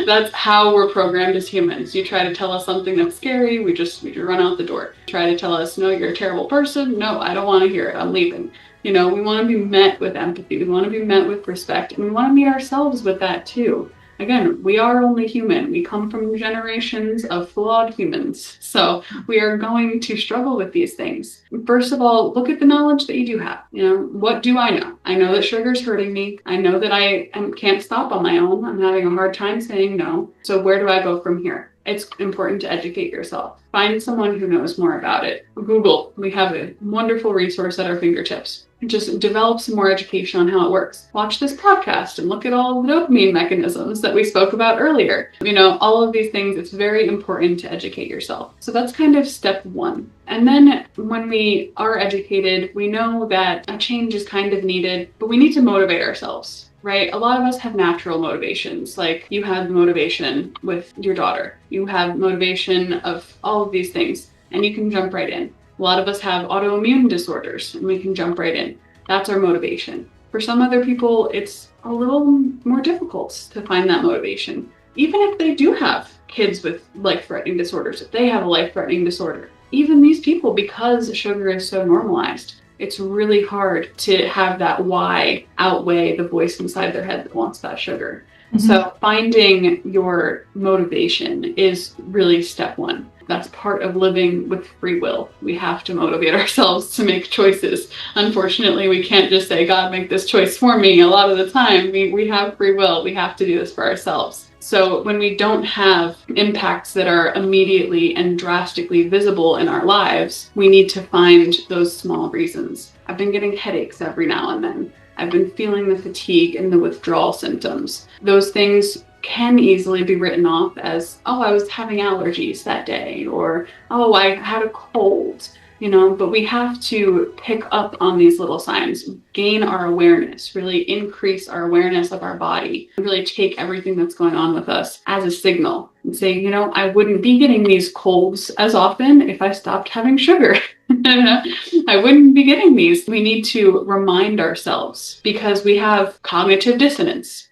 that's how we're programmed as humans. You try to tell us something that's scary, we just run out the door. Try to tell us, no, you're a terrible person. No, I don't want to hear it. I'm leaving. We want to be met with empathy. We want to be met with respect. And we want to meet ourselves with that too. Again, we are only human. We come from generations of flawed humans. So we are going to struggle with these things. First of all, look at the knowledge that you do have. What do I know? I know that sugar's hurting me. I know that I can't stop on my own. I'm having a hard time saying no. So where do I go from here? It's important to educate yourself. Find someone who knows more about it. Google. We have a wonderful resource at our fingertips. Just develop some more education on how it works. Watch this podcast and look at all the dopamine mechanisms that we spoke about earlier. All of these things, it's very important to educate yourself. So that's kind of step one. And then when we are educated, we know that a change is kind of needed, but we need to motivate ourselves. Right? A lot of us have natural motivations, like you have motivation with your daughter. You have motivation of all of these things, and you can jump right in. A lot of us have autoimmune disorders, and we can jump right in. That's our motivation. For some other people, it's a little more difficult to find that motivation. Even if they do have kids with life-threatening disorders, if they have a life-threatening disorder, even these people, because sugar is so normalized, it's really hard to have that why outweigh the voice inside their head that wants that sugar. Mm-hmm. So finding your motivation is really step one. That's part of living with free will. We have to motivate ourselves to make choices. Unfortunately, we can't just say, God, make this choice for me. A lot of the time, we have free will. We have to do this for ourselves. So when we don't have impacts that are immediately and drastically visible in our lives, we need to find those small reasons. I've been getting headaches every now and then. I've been feeling the fatigue and the withdrawal symptoms. Those things can easily be written off as, oh, I was having allergies that day, or, oh, I had a cold. But we have to pick up on these little signs, gain our awareness, really increase our awareness of our body, really take everything that's going on with us as a signal and say, I wouldn't be getting these colds as often if I stopped having sugar. I wouldn't be getting these. We need to remind ourselves because we have cognitive dissonance.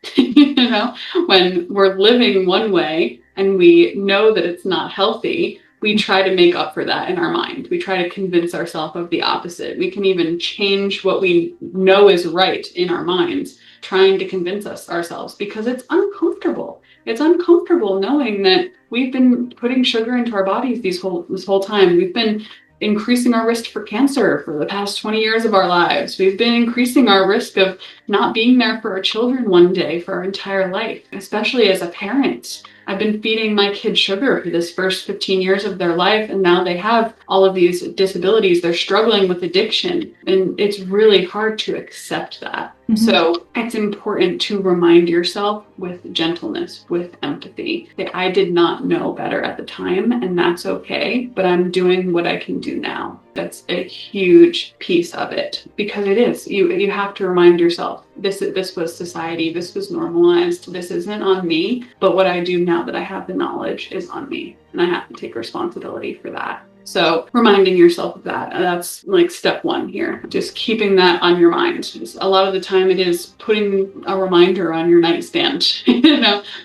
When we're living one way and we know that it's not healthy, we try to make up for that in our mind. We try to convince ourselves of the opposite. We can even change what we know is right in our minds, trying to convince ourselves because it's uncomfortable. It's uncomfortable knowing that we've been putting sugar into our bodies this whole time. We've been increasing our risk for cancer for the past 20 years of our lives. We've been increasing our risk of not being there for our children one day for our entire life, especially as a parent. I've been feeding my kids sugar for this first 15 years of their life, and now they have all of these disabilities. They're struggling with addiction, and it's really hard to accept that. Mm-hmm. So it's important to remind yourself with gentleness, with empathy, that I did not know better at the time, and that's okay, but I'm doing what I can do now. That's a huge piece of it, because it is. You have to remind yourself, this was society, this was normalized, this isn't on me, but what I do now that I have the knowledge is on me, and I have to take responsibility for that. So reminding yourself of that, that's like step one here. Just keeping that on your mind. Just a lot of the time it is putting a reminder on your nightstand,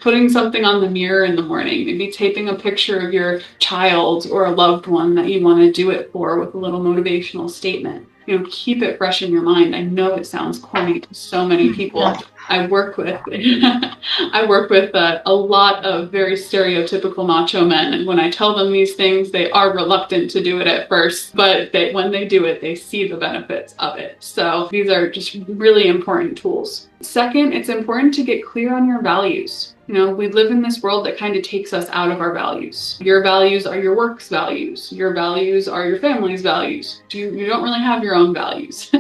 putting something on the mirror in the morning, maybe taping a picture of your child or a loved one that you want to do it for with a little motivational statement. Keep it fresh in your mind. I know it sounds corny to so many people, I work with I work with a lot of very stereotypical macho men, and when I tell them these things, they are reluctant to do it at first, but when they do it, they see the benefits of it. So these are just really important tools. Second, it's important to get clear on your values. We live in this world that kind of takes us out of our values. Your values are your work's values. Your values are your family's values. You don't really have your own values.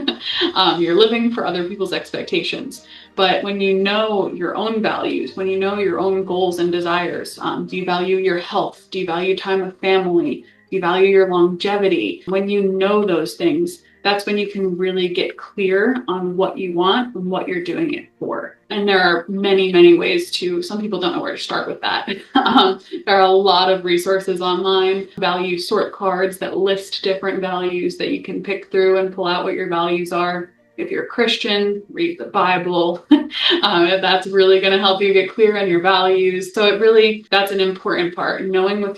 You're living for other people's expectations. But when you know your own values, when you know your own goals and desires, do you value your health? Do you value time with family? Do you value your longevity? When you know those things, that's when you can really get clear on what you want and what you're doing it for. And there are many, many ways some people don't know where to start with that. There are a lot of resources online, value sort cards that list different values that you can pick through and pull out what your values are. If you're a Christian, read the Bible. That's really going to help you get clear on your values. So that's an important part, knowing what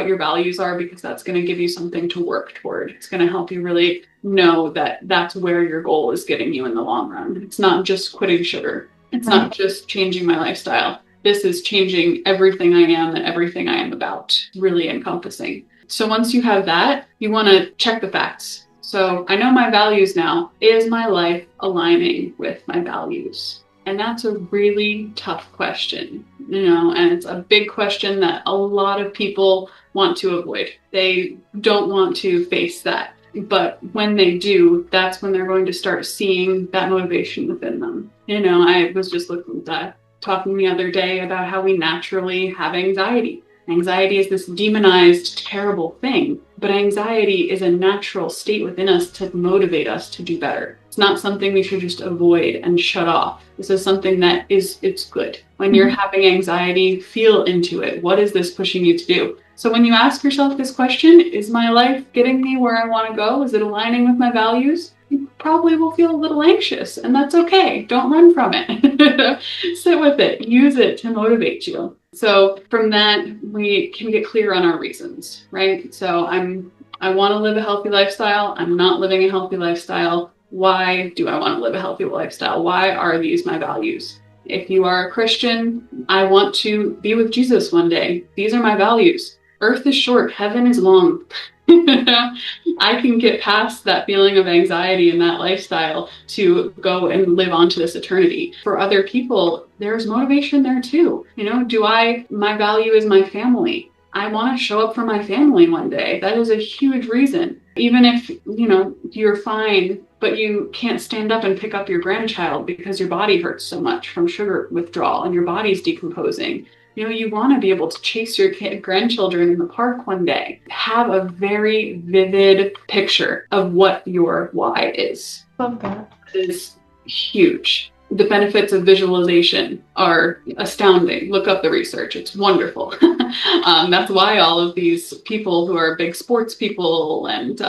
your values are, because that's going to give you something to work toward. It's going to help you really know that that's where your goal is getting you in the long run. It's not just quitting sugar. It's not just changing my lifestyle. This is changing everything I am and everything I am about, really encompassing. So once you have that, you want to check the facts. So I know my values now. Is my life aligning with my values? And that's a really tough question, and it's a big question that a lot of people want to avoid. They don't want to face that. But when they do, that's when they're going to start seeing that motivation within them. I was just talking the other day about how we naturally have anxiety. Anxiety is this demonized, terrible thing, but anxiety is a natural state within us to motivate us to do better. It's not something we should just avoid and shut off. This is something that it's good. When you're having anxiety, feel into it. What is this pushing you to do? So when you ask yourself this question, is my life getting me where I want to go? Is it aligning with my values? You probably will feel a little anxious, and that's okay. Don't run from it. Sit with it. Use it to motivate you. So from that, we can get clear on our reasons, right? So I want to live a healthy lifestyle. I'm not living a healthy lifestyle. Why do I want to live a healthy lifestyle? Why are these my values? If you are a Christian, I want to be with Jesus one day. These are my values. Earth is short, heaven is long. I can get past that feeling of anxiety and that lifestyle to go and live onto this eternity. For other people, there's motivation there too. My value is my family. I want to show up for my family one day. That is a huge reason. Even if, you're fine, but you can't stand up and pick up your grandchild because your body hurts so much from sugar withdrawal and your body's decomposing. You want to be able to chase your grandchildren in the park one day. Have a very vivid picture of what your why is. Love that. It is huge. The benefits of visualization are astounding. Look up the research. It's wonderful. That's why all of these people who are big sports people and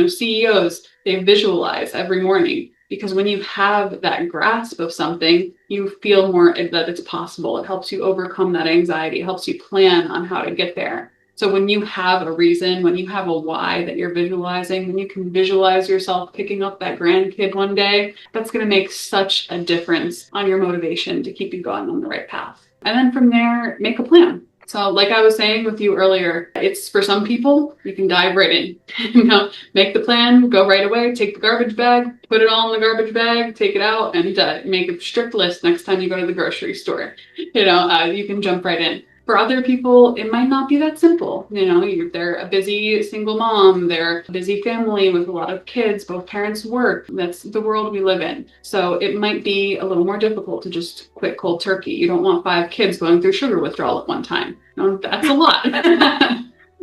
CEOs, they visualize every morning. Because when you have that grasp of something, you feel more that it's possible. It helps you overcome that anxiety. It helps you plan on how to get there. So when you have a reason, when you have a why that you're visualizing, when you can visualize yourself picking up that grandkid one day, that's going to make such a difference on your motivation to keep you going on the right path. And then from there, make a plan. So like I was saying with you earlier, it's for some people, you can dive right in. Make the plan, go right away, take the garbage bag, put it all in the garbage bag, take it out, and make a strict list next time you go to the grocery store. You can jump right in. For other people, it might not be that simple. They're a busy single mom, they're a busy family with a lot of kids, both parents work. That's the world we live in. So it might be a little more difficult to just quit cold turkey. You don't want 5 kids going through sugar withdrawal at one time. That's a lot.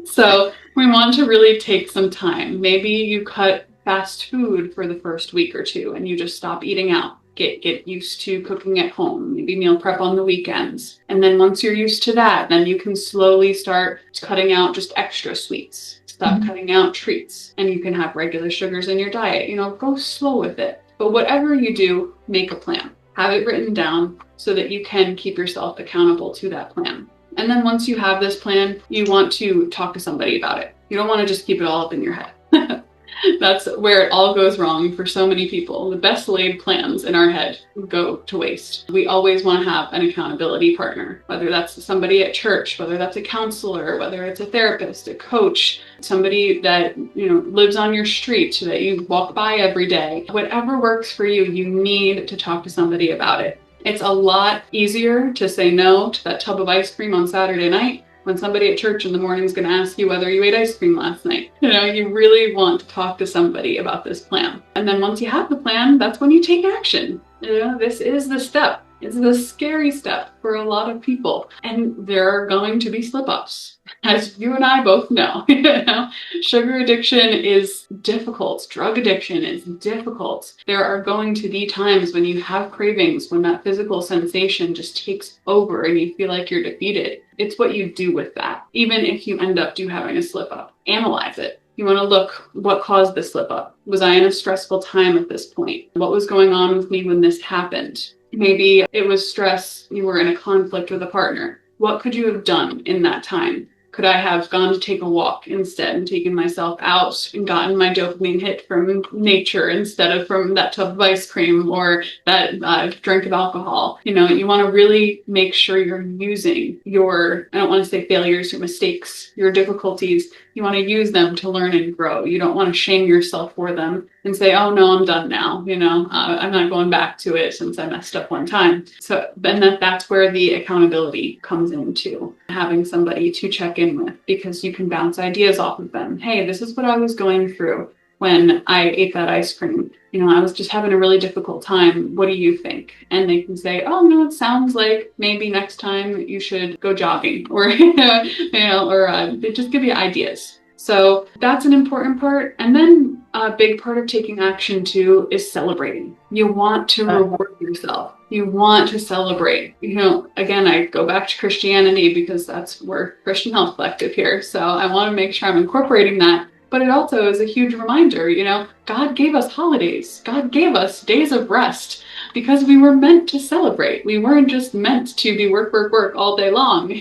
So we want to really take some time. Maybe you cut fast food for the first week or two and you just stop eating out. Get used to cooking at home, maybe meal prep on the weekends. And then once you're used to that, then you can slowly start cutting out just extra sweets. Stop cutting out treats. And you can have regular sugars in your diet. Go slow with it. But whatever you do, make a plan. Have it written down so that you can keep yourself accountable to that plan. And then once you have this plan, you want to talk to somebody about it. You don't want to just keep it all up in your head. That's where it all goes wrong for so many people. The best laid plans in our head go to waste. We always want to have an accountability partner, whether that's somebody at church, whether that's a counselor, whether it's a therapist, a coach, somebody that, lives on your street that you walk by every day. Whatever works for you, you need to talk to somebody about it. It's a lot easier to say no to that tub of ice cream on Saturday night when somebody at church in the morning is going to ask you whether you ate ice cream last night. You really want to talk to somebody about this plan. And then once you have the plan, that's when you take action. This is the step. It's the scary step for a lot of people. And there are going to be slip-ups. As you and I both know, sugar addiction is difficult. Drug addiction is difficult. There are going to be times when you have cravings, when that physical sensation just takes over and you feel like you're defeated. It's what you do with that. Even if you end up having a slip-up, analyze it. You want to look, what caused the slip up? Was I in a stressful time at this point? What was going on with me when this happened? Maybe it was stress. You were in a conflict with a partner. What could you have done in that time? Could I have gone to take a walk instead and taken myself out and gotten my dopamine hit from nature instead of from that tub of ice cream or that drink of alcohol? You want to really make sure you're using your, I don't want to say failures or mistakes, your difficulties. You want to use them to learn and grow. You don't want to shame yourself for them and say, oh no, I'm done now. I'm not going back to it since I messed up one time. So then that's where the accountability comes into having somebody to check in with, because you can bounce ideas off of them. Hey, this is what I was going through when I ate that ice cream. I was just having a really difficult time. What do you think? And they can say, oh no, it sounds like maybe next time you should go jogging, or they just give you ideas. So that's an important part. And then a big part of taking action too is celebrating. You want to reward yourself. You want to celebrate. Again, I go back to Christianity because that's where Christian Health Collective here. So I want to make sure I'm incorporating that. But it also is a huge reminder, God gave us holidays. God gave us days of rest because we were meant to celebrate. We weren't just meant to be work all day long,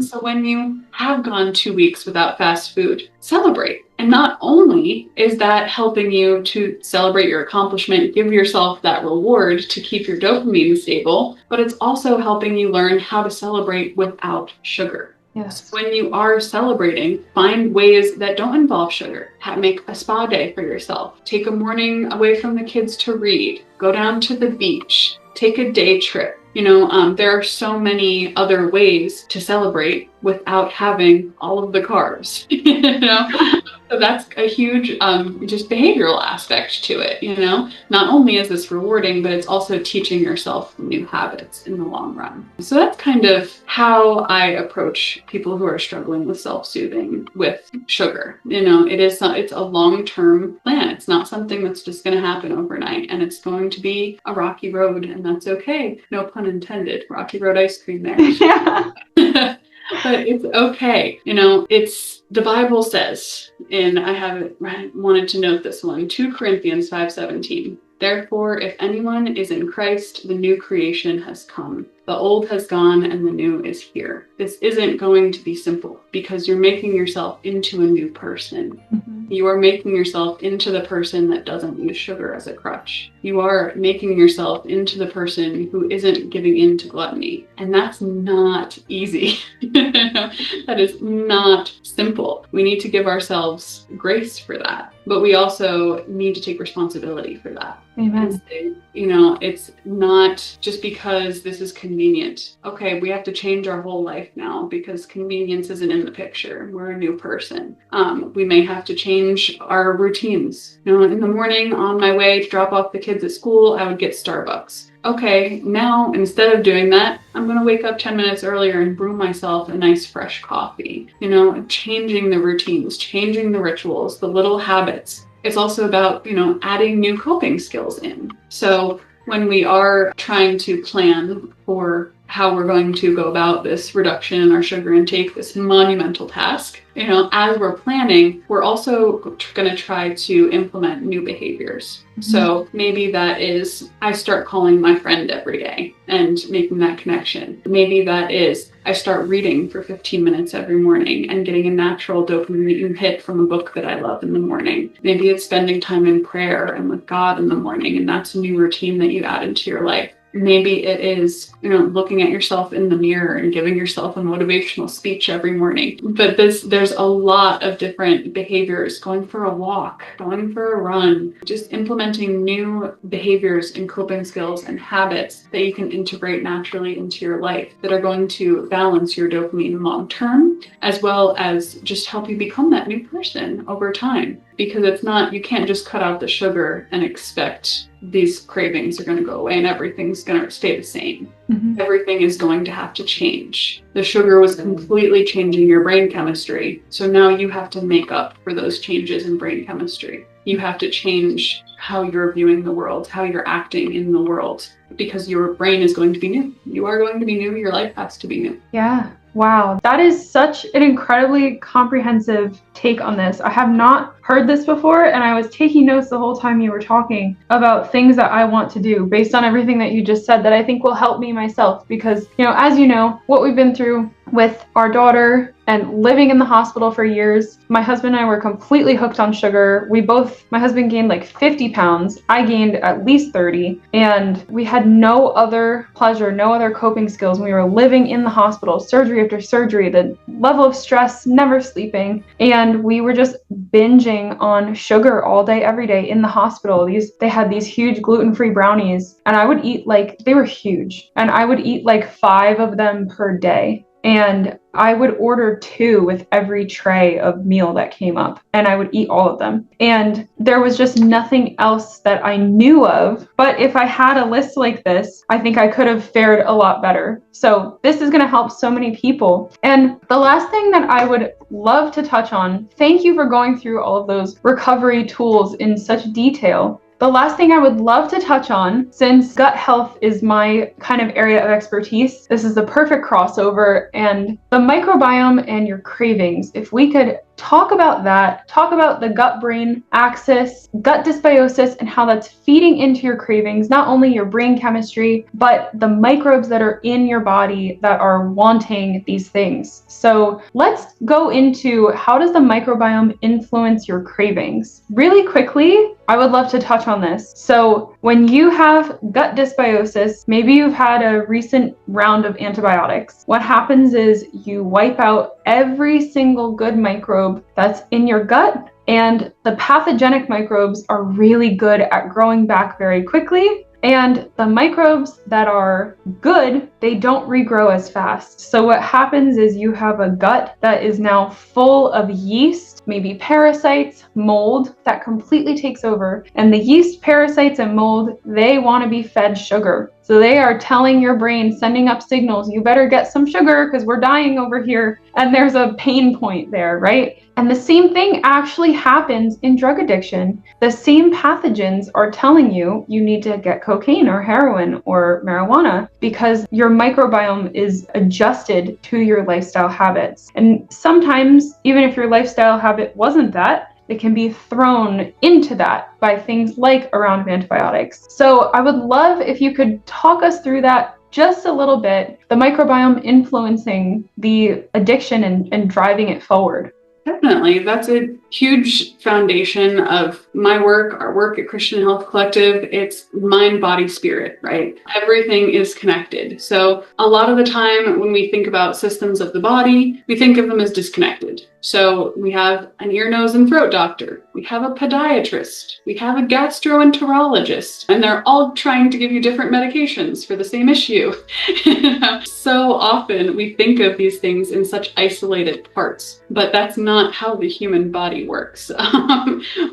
So when you have gone 2 weeks without fast food, celebrate. And not only is that helping you to celebrate your accomplishment, give yourself that reward to keep your dopamine stable, but it's also helping you learn how to celebrate without sugar. Yes. When you are celebrating, find ways that don't involve sugar. Make a spa day for yourself. Take a morning away from the kids to read. Go down to the beach. Take a day trip. There are so many other ways to celebrate without having all of the carbs. So that's a huge just behavioral aspect to it. Not only is this rewarding, but it's also teaching yourself new habits in the long run. So that's kind of how I approach people who are struggling with self-soothing with sugar. It's a long-term plan. It's not something that's just going to happen overnight, and it's going to be a rocky road, and that's okay. No pun intended. Rocky road ice cream there. Yeah. But it's okay. It's the Bible says, and I haven't wanted to note this one, 2 Corinthians 5:17. Therefore, if anyone is in Christ, the new creation has come. The old has gone and the new is here. This isn't going to be simple because you're making yourself into a new person. Mm-hmm. You are making yourself into the person that doesn't use sugar as a crutch. You are making yourself into the person who isn't giving in to gluttony. And that's not easy. That is not simple. We need to give ourselves grace for that. But we also need to take responsibility for that. Amen. It's not just because this is convenient. Okay, we have to change our whole life now because convenience isn't in the picture. We're a new person. We may have to change our routines. In the morning on my way to drop off the kids at school, I would get Starbucks. Okay, now instead of doing that, I'm going to wake up 10 minutes earlier and brew myself a nice fresh coffee. Changing the routines, changing the rituals, the little habits. It's also about, adding new coping skills in. So when we are trying to plan for how we're going to go about this reduction in our sugar intake, this monumental task. As we're planning, we're also going to try to implement new behaviors. So maybe that is, I start calling my friend every day and making that connection. Maybe that is, I start reading for 15 minutes every morning and getting a natural dopamine hit from a book that I love in the morning. Maybe it's spending time in prayer and with God in the morning, and that's a new routine that you add into your life. Maybe it is, looking at yourself in the mirror and giving yourself a motivational speech every morning. But there's a lot of different behaviors: going for a walk, going for a run, just implementing new behaviors and coping skills and habits that you can integrate naturally into your life that are going to balance your dopamine long term, as well as just help you become that new person over time. Because you can't just cut out the sugar and expect these cravings are going to go away and everything's going to stay the same. Everything is going to have to change. The sugar was completely changing your brain chemistry. So now you have to make up for those changes in brain chemistry. You have to change how you're viewing the world, how you're acting in the world, because your brain is going to be new. You are going to be new. Your life has to be new. Yeah. Wow, that is such an incredibly comprehensive take on this. I have not heard this before, and I was taking notes the whole time you were talking about things that I want to do based on everything that you just said that I think will help me myself. Because, as you know, what we've been through with our daughter and living in the hospital for years, my husband and I were completely hooked on sugar. My husband gained like 50 pounds. I gained at least 30, and we had no other pleasure, no other coping skills. We were living in the hospital, surgery after surgery, the level of stress, never sleeping, and we were just binging on sugar all day, every day in the hospital. They had these huge gluten-free brownies, and I would eat they were huge, and I would eat 5 of them per day. And I would order 2 with every tray of meal that came up, and I would eat all of them. And there was just nothing else that I knew of. But if I had a list like this, I think I could have fared a lot better. So this is going to help so many people. And the last thing that I would love to touch on, thank you for going through all of those recovery tools in such detail. The last thing I would love to touch on, since gut health is my kind of area of expertise, this is the perfect crossover, and the microbiome and your cravings. If we could talk about that, talk about the gut-brain axis, gut dysbiosis, and how that's feeding into your cravings, not only your brain chemistry, but the microbes that are in your body that are wanting these things. So let's go into how does the microbiome influence your cravings? Really quickly, I would love to touch on this. So when you have gut dysbiosis, maybe you've had a recent round of antibiotics. What happens is you wipe out every single good microbe that's in your gut, and the pathogenic microbes are really good at growing back very quickly. And the microbes that are good, they don't regrow as fast. So what happens is you have a gut that is now full of yeast, maybe parasites, mold that completely takes over. And the yeast, parasites, and mold, they want to be fed sugar. So they are telling your brain, sending up signals, you better get some sugar because we're dying over here. And there's a pain point there, right? And the same thing actually happens in drug addiction. The same pathogens are telling you need to get cocaine or heroin or marijuana because your microbiome is adjusted to your lifestyle habits. And sometimes, even if your lifestyle habit wasn't that, it can be thrown into that by things like a round of antibiotics. So I would love if you could talk us through that just a little bit, the microbiome influencing the addiction and driving it forward. Definitely. That's a huge foundation of my work, our work at Christian Health Collective. It's mind, body, spirit, right? Everything is connected. So a lot of the time when we think about systems of the body, we think of them as disconnected. So we have an ear, nose, and throat doctor. We have a podiatrist. We have a gastroenterologist, and they're all trying to give you different medications for the same issue. So often we think of these things in such isolated parts, but that's not how the human body works.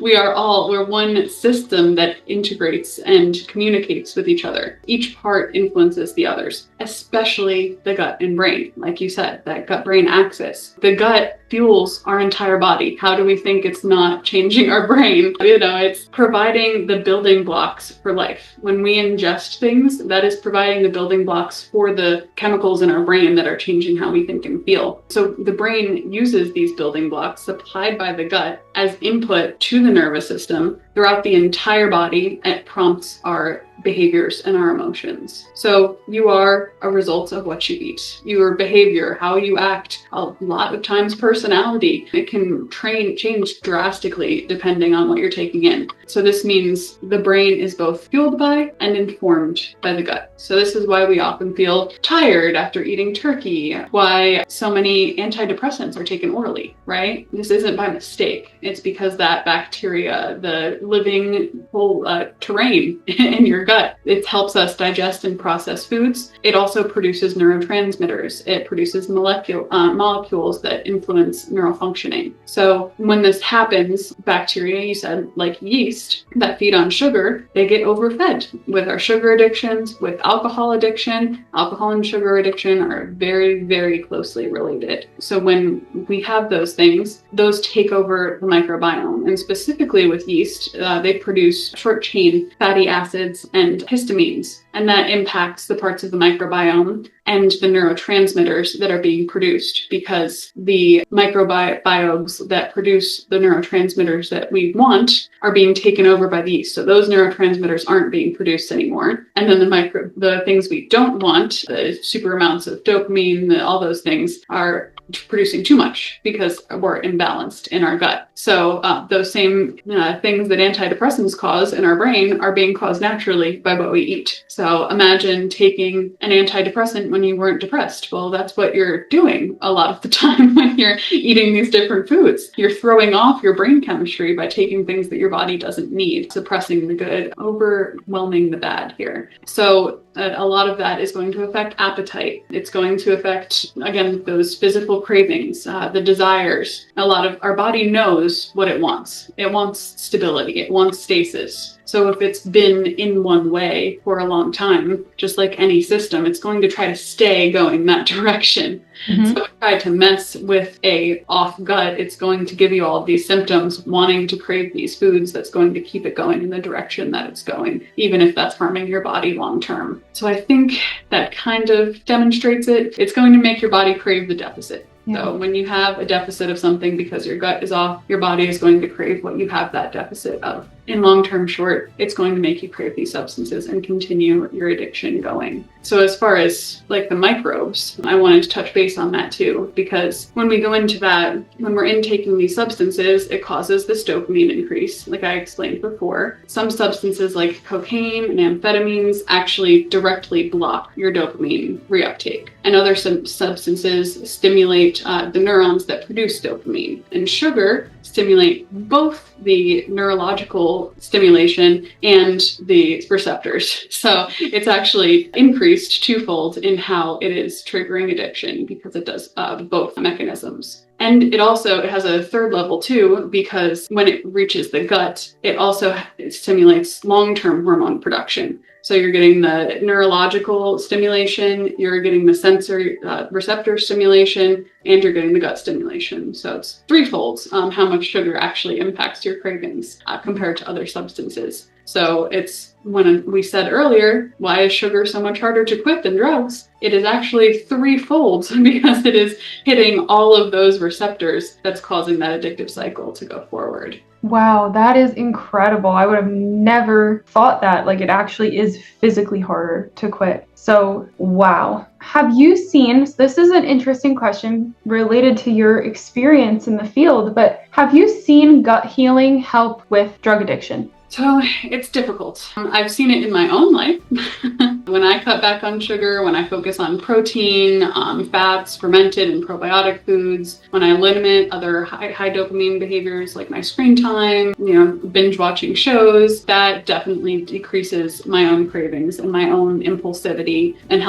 We're one system that integrates and communicates with each other. Each part influences the others, especially the gut and brain. Like you said, that gut-brain axis. The gut fuels fuels our entire body. How do we think it's not changing our brain? It's providing the building blocks for life. When we ingest things, that is providing the building blocks for the chemicals in our brain that are changing how we think and feel. So the brain uses these building blocks supplied by the gut as input to the nervous system throughout the entire body. It prompts our behaviors and our emotions. So you are a result of what you eat. Your behavior, how you act, a lot of times personality. It can change drastically depending on what you're taking in. So this means the brain is both fueled by and informed by the gut. So this is why we often feel tired after eating turkey, why so many antidepressants are taken orally, right? This isn't by mistake. It's because that bacteria, the living whole terrain in your gut, it helps us digest and process foods. It also produces neurotransmitters. It produces molecules that influence neural functioning. So when this happens, bacteria, you said, like yeast, that feed on sugar, they get overfed. With our sugar addictions, with alcohol addiction, alcohol and sugar addiction are very, very closely related. So when we have those things, those take over the microbiome. And specifically with yeast, they produce short-chain fatty acids and histamines, and that impacts the parts of the microbiome and the neurotransmitters that are being produced, because the microbiomes that produce the neurotransmitters that we want are being taken over by the yeast. So those neurotransmitters aren't being produced anymore. And then the things we don't want, the super amounts of dopamine, all those things, are producing too much because we're imbalanced in our gut. So those same things that antidepressants cause in our brain are being caused naturally by what we eat. So imagine taking an antidepressant when you weren't depressed. Well, that's what you're doing a lot of the time when you're eating these different foods. You're throwing off your brain chemistry by taking things that your body doesn't need, suppressing the good, overwhelming the bad here. So a lot of that is going to affect appetite. It's going to affect, again, those physical cravings, the desires. A lot of our body knows what it wants. It wants stability. It wants stasis. So if it's been in one way for a long time, just like any system, it's going to try to stay going that direction. Mm-hmm. So if you try to mess with a off gut, it's going to give you all of these symptoms, wanting to crave these foods. That's going to keep it going in the direction that it's going, even if that's harming your body long term. So I think that kind of demonstrates it. It's going to make your body crave the deficit. Yeah. So when you have a deficit of something because your gut is off, your body is going to crave what you have that deficit of. In long-term short, it's going to make you crave these substances and continue your addiction going. So as far as like the microbes, I wanted to touch base on that too, because when we go into that, when we're intaking these substances, it causes this dopamine increase, like I explained before. Some substances like cocaine and amphetamines actually directly block your dopamine reuptake. And other substances stimulate the neurons that produce dopamine. And sugar stimulate both the neurological stimulation and the receptors. So it's actually increased twofold in how it is triggering addiction, because it does both mechanisms. And it has a third level too, because when it reaches the gut, it stimulates long-term hormone production. So you're getting the neurological stimulation, you're getting the sensory receptor stimulation, and you're getting the gut stimulation. So it's threefold how much sugar actually impacts your cravings compared to other substances. So it's when we said earlier, why is sugar so much harder to quit than drugs? It is actually threefold because it is hitting all of those receptors that's causing that addictive cycle to go forward. Wow, that is incredible. I would have never thought that. Like, it actually is physically harder to quit. So, wow. Have you seen, so this is an interesting question related to your experience in the field, but have you seen gut healing help with drug addiction? So it's difficult. I've seen it in my own life. When I cut back on sugar, when I focus on protein, fats, fermented and probiotic foods, when I limit other high dopamine behaviors like my screen time, binge watching shows, that definitely decreases my own cravings and my own impulsivity, and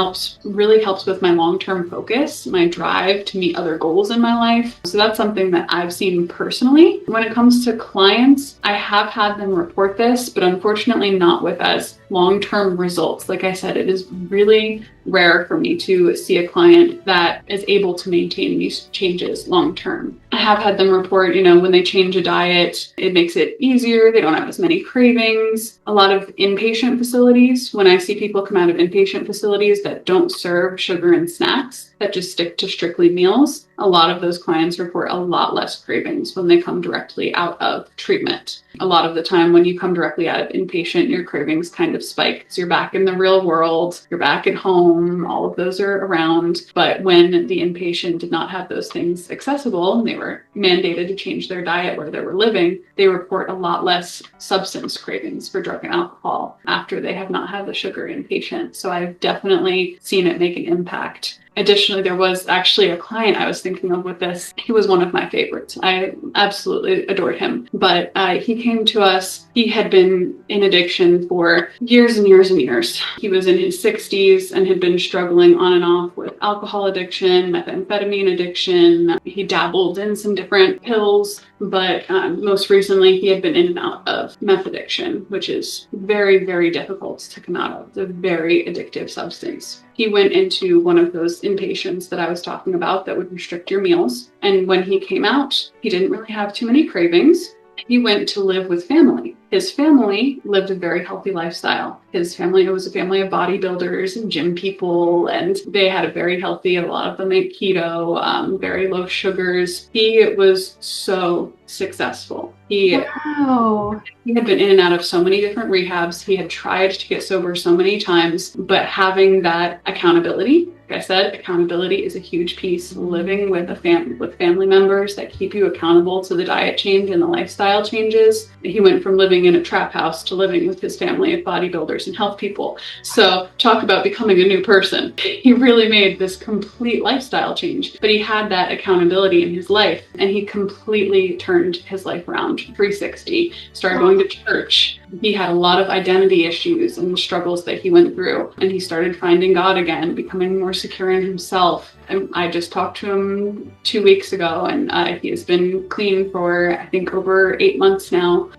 really helps with my long-term focus, my drive to meet other goals in my life. So that's something that I've seen personally. When it comes to clients, I have had them report this, but unfortunately not with as long-term results. Like I said, it is really rare for me to see a client that is able to maintain these changes long term. I have had them report, when they change a diet, it makes it easier. They don't have as many cravings. A lot of inpatient facilities, when I see people come out of inpatient facilities that don't serve sugar and snacks, that just stick to strictly meals, a lot of those clients report a lot less cravings when they come directly out of treatment. A lot of the time when you come directly out of inpatient, your cravings kind of spike because you're back in the real world, you're back at home, all of those are around. But when the inpatient did not have those things accessible and they were mandated to change their diet where they were living, they report a lot less substance cravings for drug and alcohol after they have not had the sugar inpatient. So I've definitely seen it make an impact. Additionally, there was actually a client I was thinking of with this. He was one of my favorites. I absolutely adored him. But he came to us. He had been in addiction for years and years and years. He was in his 60s and had been struggling on and off with alcohol addiction, methamphetamine addiction. He dabbled in some different pills, but most recently he had been in and out of meth addiction, which is very, very difficult to come out of. It's a very addictive substance. He went into one of those inpatients that I was talking about that would restrict your meals. And when he came out, he didn't really have too many cravings. He went to live with family. His family lived a very healthy lifestyle. His family was a family of bodybuilders and gym people, and they had a very healthy, a lot of them ate keto, very low sugars. He was so successful. He had been in and out of so many different rehabs. He had tried to get sober so many times, but having that accountability, like I said, accountability is a huge piece. Living with with family members that keep you accountable to the diet change and the lifestyle changes. He went from living in a trap house to living with his family of bodybuilders and health people. So talk about becoming a new person. He really made this complete lifestyle change, but he had that accountability in his life, and he completely turned his life around 360, started going to church. He had a lot of identity issues and struggles that he went through, and he started finding God again, becoming more secure in himself. And I just talked to him 2 weeks ago, and he has been clean for, I think, over 8 months now.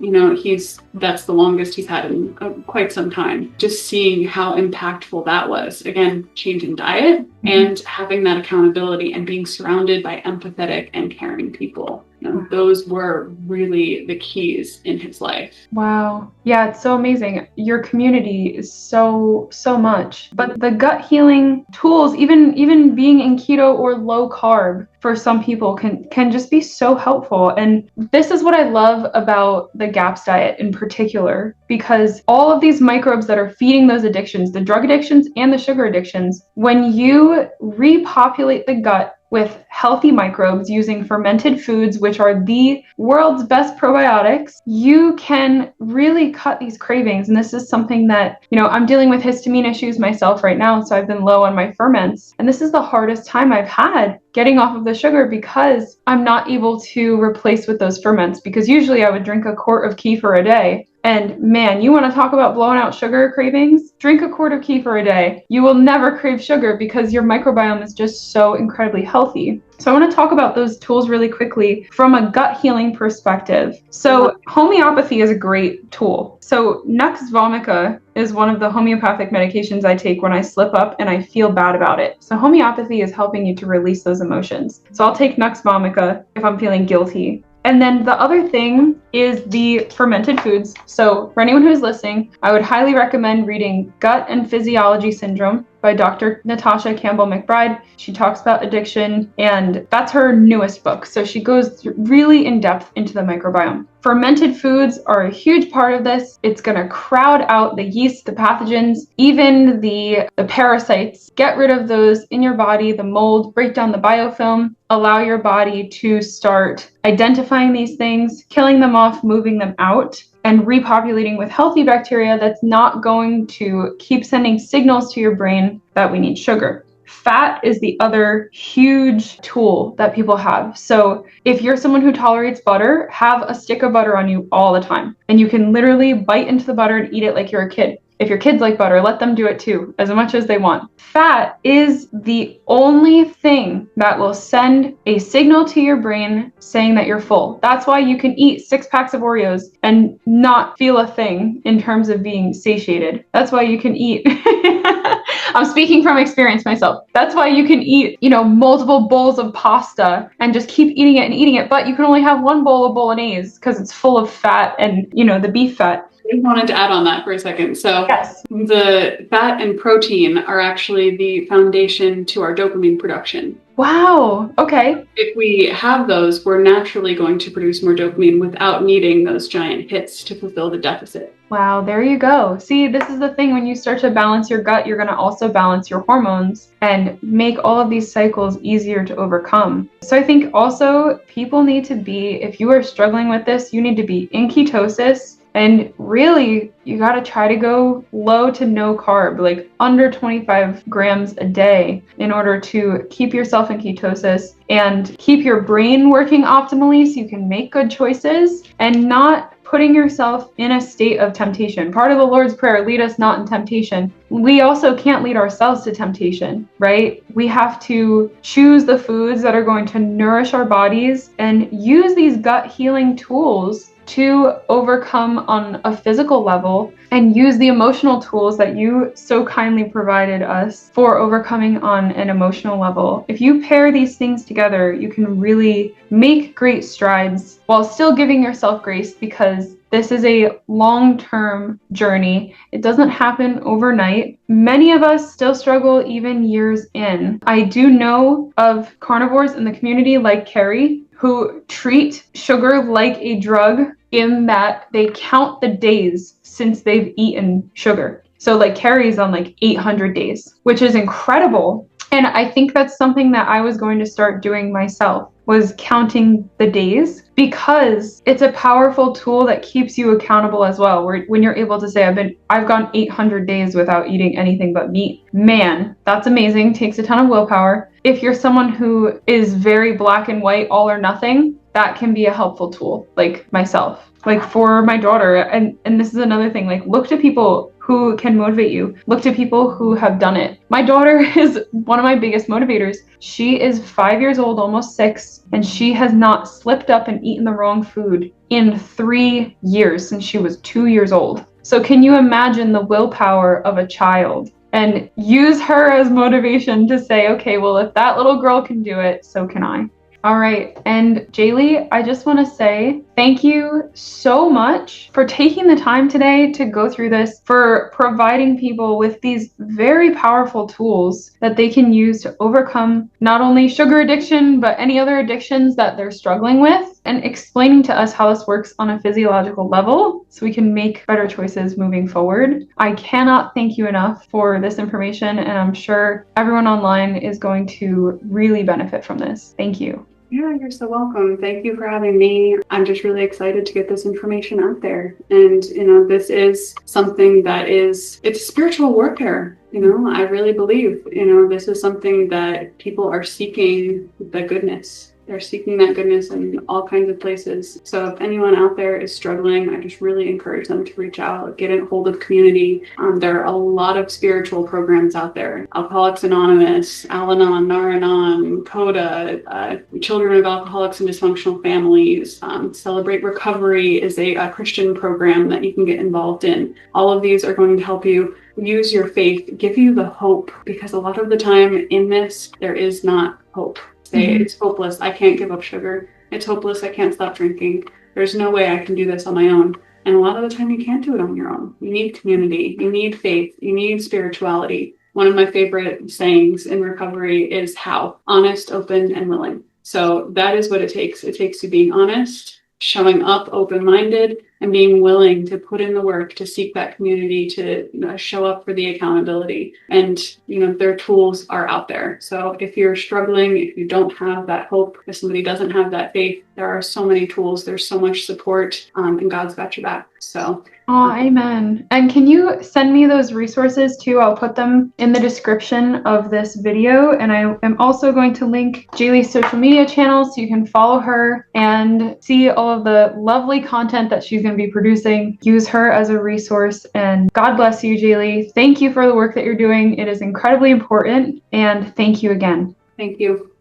That's the longest he's had in quite some time. Just seeing how impactful that was. Again, changing diet and having that accountability and being surrounded by empathetic and caring people. Those were really the keys in his life. Wow. Yeah, it's so amazing. Your community is so much. But the gut healing tools, even being in keto or low carb for some people can just be so helpful. And this is what I love about the GAPS diet in particular, because all of these microbes that are feeding those addictions, the drug addictions and the sugar addictions, when you repopulate the gut with healthy microbes using fermented foods, which are the world's best probiotics, you can really cut these cravings. And this is something that, I'm dealing with histamine issues myself right now, so I've been low on my ferments. And this is the hardest time I've had getting off of the sugar because I'm not able to replace with those ferments, because usually I would drink a quart of kefir a day. And man, you want to talk about blowing out sugar cravings? Drink a quart of kefir a day. You will never crave sugar because your microbiome is just so incredibly healthy. So I want to talk about those tools really quickly from a gut healing perspective. So homeopathy is a great tool. So Nux vomica is one of the homeopathic medications I take when I slip up and I feel bad about it. So homeopathy is helping you to release those emotions. So I'll take Nux vomica if I'm feeling guilty. And then the other thing is the fermented foods. So for anyone who's listening, I would highly recommend reading Gut and Physiology Syndrome by Dr. Natasha Campbell McBride. She talks about addiction, and that's her newest book. So she goes really in depth into the microbiome. Fermented foods are a huge part of this. It's going to crowd out the yeast, the pathogens, even the parasites. Get rid of those in your body, the mold, break down the biofilm, allow your body to start identifying these things, killing them off, moving them out, and repopulating with healthy bacteria that's not going to keep sending signals to your brain that we need sugar. Fat is the other huge tool that people have. So if you're someone who tolerates butter, have a stick of butter on you all the time. And you can literally bite into the butter and eat it like you're a kid. If your kids like butter, let them do it too, as much as they want. Fat is the only thing that will send a signal to your brain saying that you're full. That's why you can eat 6 packs of Oreos and not feel a thing in terms of being satiated. That's why you can eat I'm speaking from experience myself. That's why you can eat, multiple bowls of pasta and just keep eating it and eating it, but you can only have one bowl of bolognese because it's full of fat and, the beef fat. I wanted to add on that for a second. So yes. The fat and protein are actually the foundation to our dopamine production. Wow. Okay. If we have those, we're naturally going to produce more dopamine without needing those giant hits to fulfill the deficit. Wow, there you go. See, this is the thing. When you start to balance your gut, you're going to also balance your hormones and make all of these cycles easier to overcome. So I think also people need to be, if you are struggling with this, you need to be in ketosis. And really, you got to try to go low to no carb, like under 25 grams a day, in order to keep yourself in ketosis and keep your brain working optimally so you can make good choices and not putting yourself in a state of temptation. Part of the Lord's Prayer, lead us not in temptation. We also can't lead ourselves to temptation, right? We have to choose the foods that are going to nourish our bodies and use these gut healing tools to overcome on a physical level and use the emotional tools that you so kindly provided us for overcoming on an emotional level. If you pair these things together, you can really make great strides while still giving yourself grace, because this is a long-term journey. It doesn't happen overnight. Many of us still struggle even years in. I do know of carnivores in the community like Carrie who treat sugar like a drug, in that they count the days since they've eaten sugar. So like Carrie's on like 800 days, which is incredible. And I think that's something that I was going to start doing myself, was counting the days, because it's a powerful tool that keeps you accountable as well. When you're able to say, I've gone 800 days without eating anything but meat. Man, that's amazing. Takes a ton of willpower. If you're someone who is very black and white, all or nothing, that can be a helpful tool, like myself. Like for my daughter, and this is another thing, like look to people who can motivate you. Look to people who have done it. My daughter is one of my biggest motivators. She is 5 years old, almost 6, and she has not slipped up and eaten the wrong food in 3 years, since she was 2 years old. So can you imagine the willpower of a child? And use her as motivation to say, okay, well, if that little girl can do it, so can I. All right. And Jaylee, I just want to say thank you so much for taking the time today to go through this, for providing people with these very powerful tools that they can use to overcome not only sugar addiction, but any other addictions that they're struggling with, and explaining to us how this works on a physiological level so we can make better choices moving forward. I cannot thank you enough for this information, and I'm sure everyone online is going to really benefit from this. Thank you. Yeah, you're so welcome. Thank you for having me. I'm just really excited to get this information out there. And, this is something that it's spiritual warfare. I really believe, this is something that people are seeking, the goodness. They're seeking that goodness in all kinds of places. So if anyone out there is struggling, I just really encourage them to reach out, get a hold of community. There are a lot of spiritual programs out there. Alcoholics Anonymous, Al-Anon, Nar-Anon, CODA, Children of Alcoholics and Dysfunctional Families, Celebrate Recovery is a Christian program that you can get involved in. All of these are going to help you use your faith, give you the hope, because a lot of the time in this, there is not hope. It's hopeless. I can't give up sugar. It's hopeless. I can't stop drinking. There's no way I can do this on my own. And a lot of the time you can't do it on your own. You need community. You need faith. You need spirituality. One of my favorite sayings in recovery is how? Honest, open, and willing. So that is what it takes. It takes you being honest, showing up open-minded, and being willing to put in the work to seek that community, to show up for the accountability. And, their tools are out there. So if you're struggling, if you don't have that hope, if somebody doesn't have that faith, there are so many tools. There's so much support, and God's got your back. So. Oh, amen. And can you send me those resources too? I'll put them in the description of this video. And I am also going to link Jaylee's social media channels so you can follow her and see all of the lovely content that she's going to be producing. Use her as a resource. And God bless you, Jaylee. Thank you for the work that you're doing. It is incredibly important. And thank you again. Thank you.